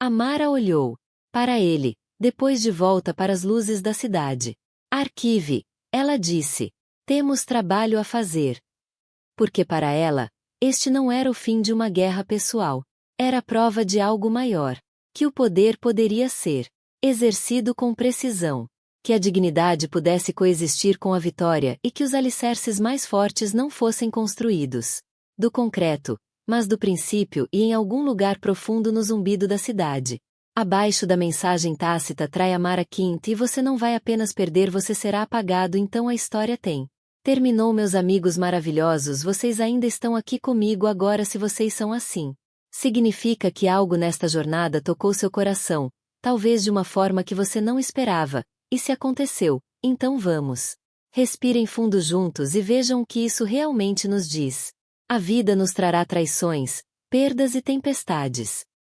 Amara olhou para ele, depois de volta para as luzes da cidade. Arquive, ela disse. Temos trabalho a fazer. Porque para ela, este não era o fim de uma guerra pessoal. Era a prova de algo maior. Que o poder poderia ser exercido com precisão. Que a dignidade pudesse coexistir com a vitória e que os alicerces mais fortes não fossem construídos do concreto, mas do princípio e em algum lugar profundo no zumbido da cidade. Abaixo da mensagem tácita trai Amara Quint e você não vai apenas perder, você será apagado, então a história tem. Terminou, meus amigos maravilhosos, vocês ainda estão aqui comigo agora. Se vocês são assim, significa que algo nesta jornada tocou seu coração, talvez de uma forma que você não esperava, e se aconteceu, então vamos. Respirem fundo juntos e vejam o que isso realmente nos diz. A vida nos trará traições, perdas e tempestades.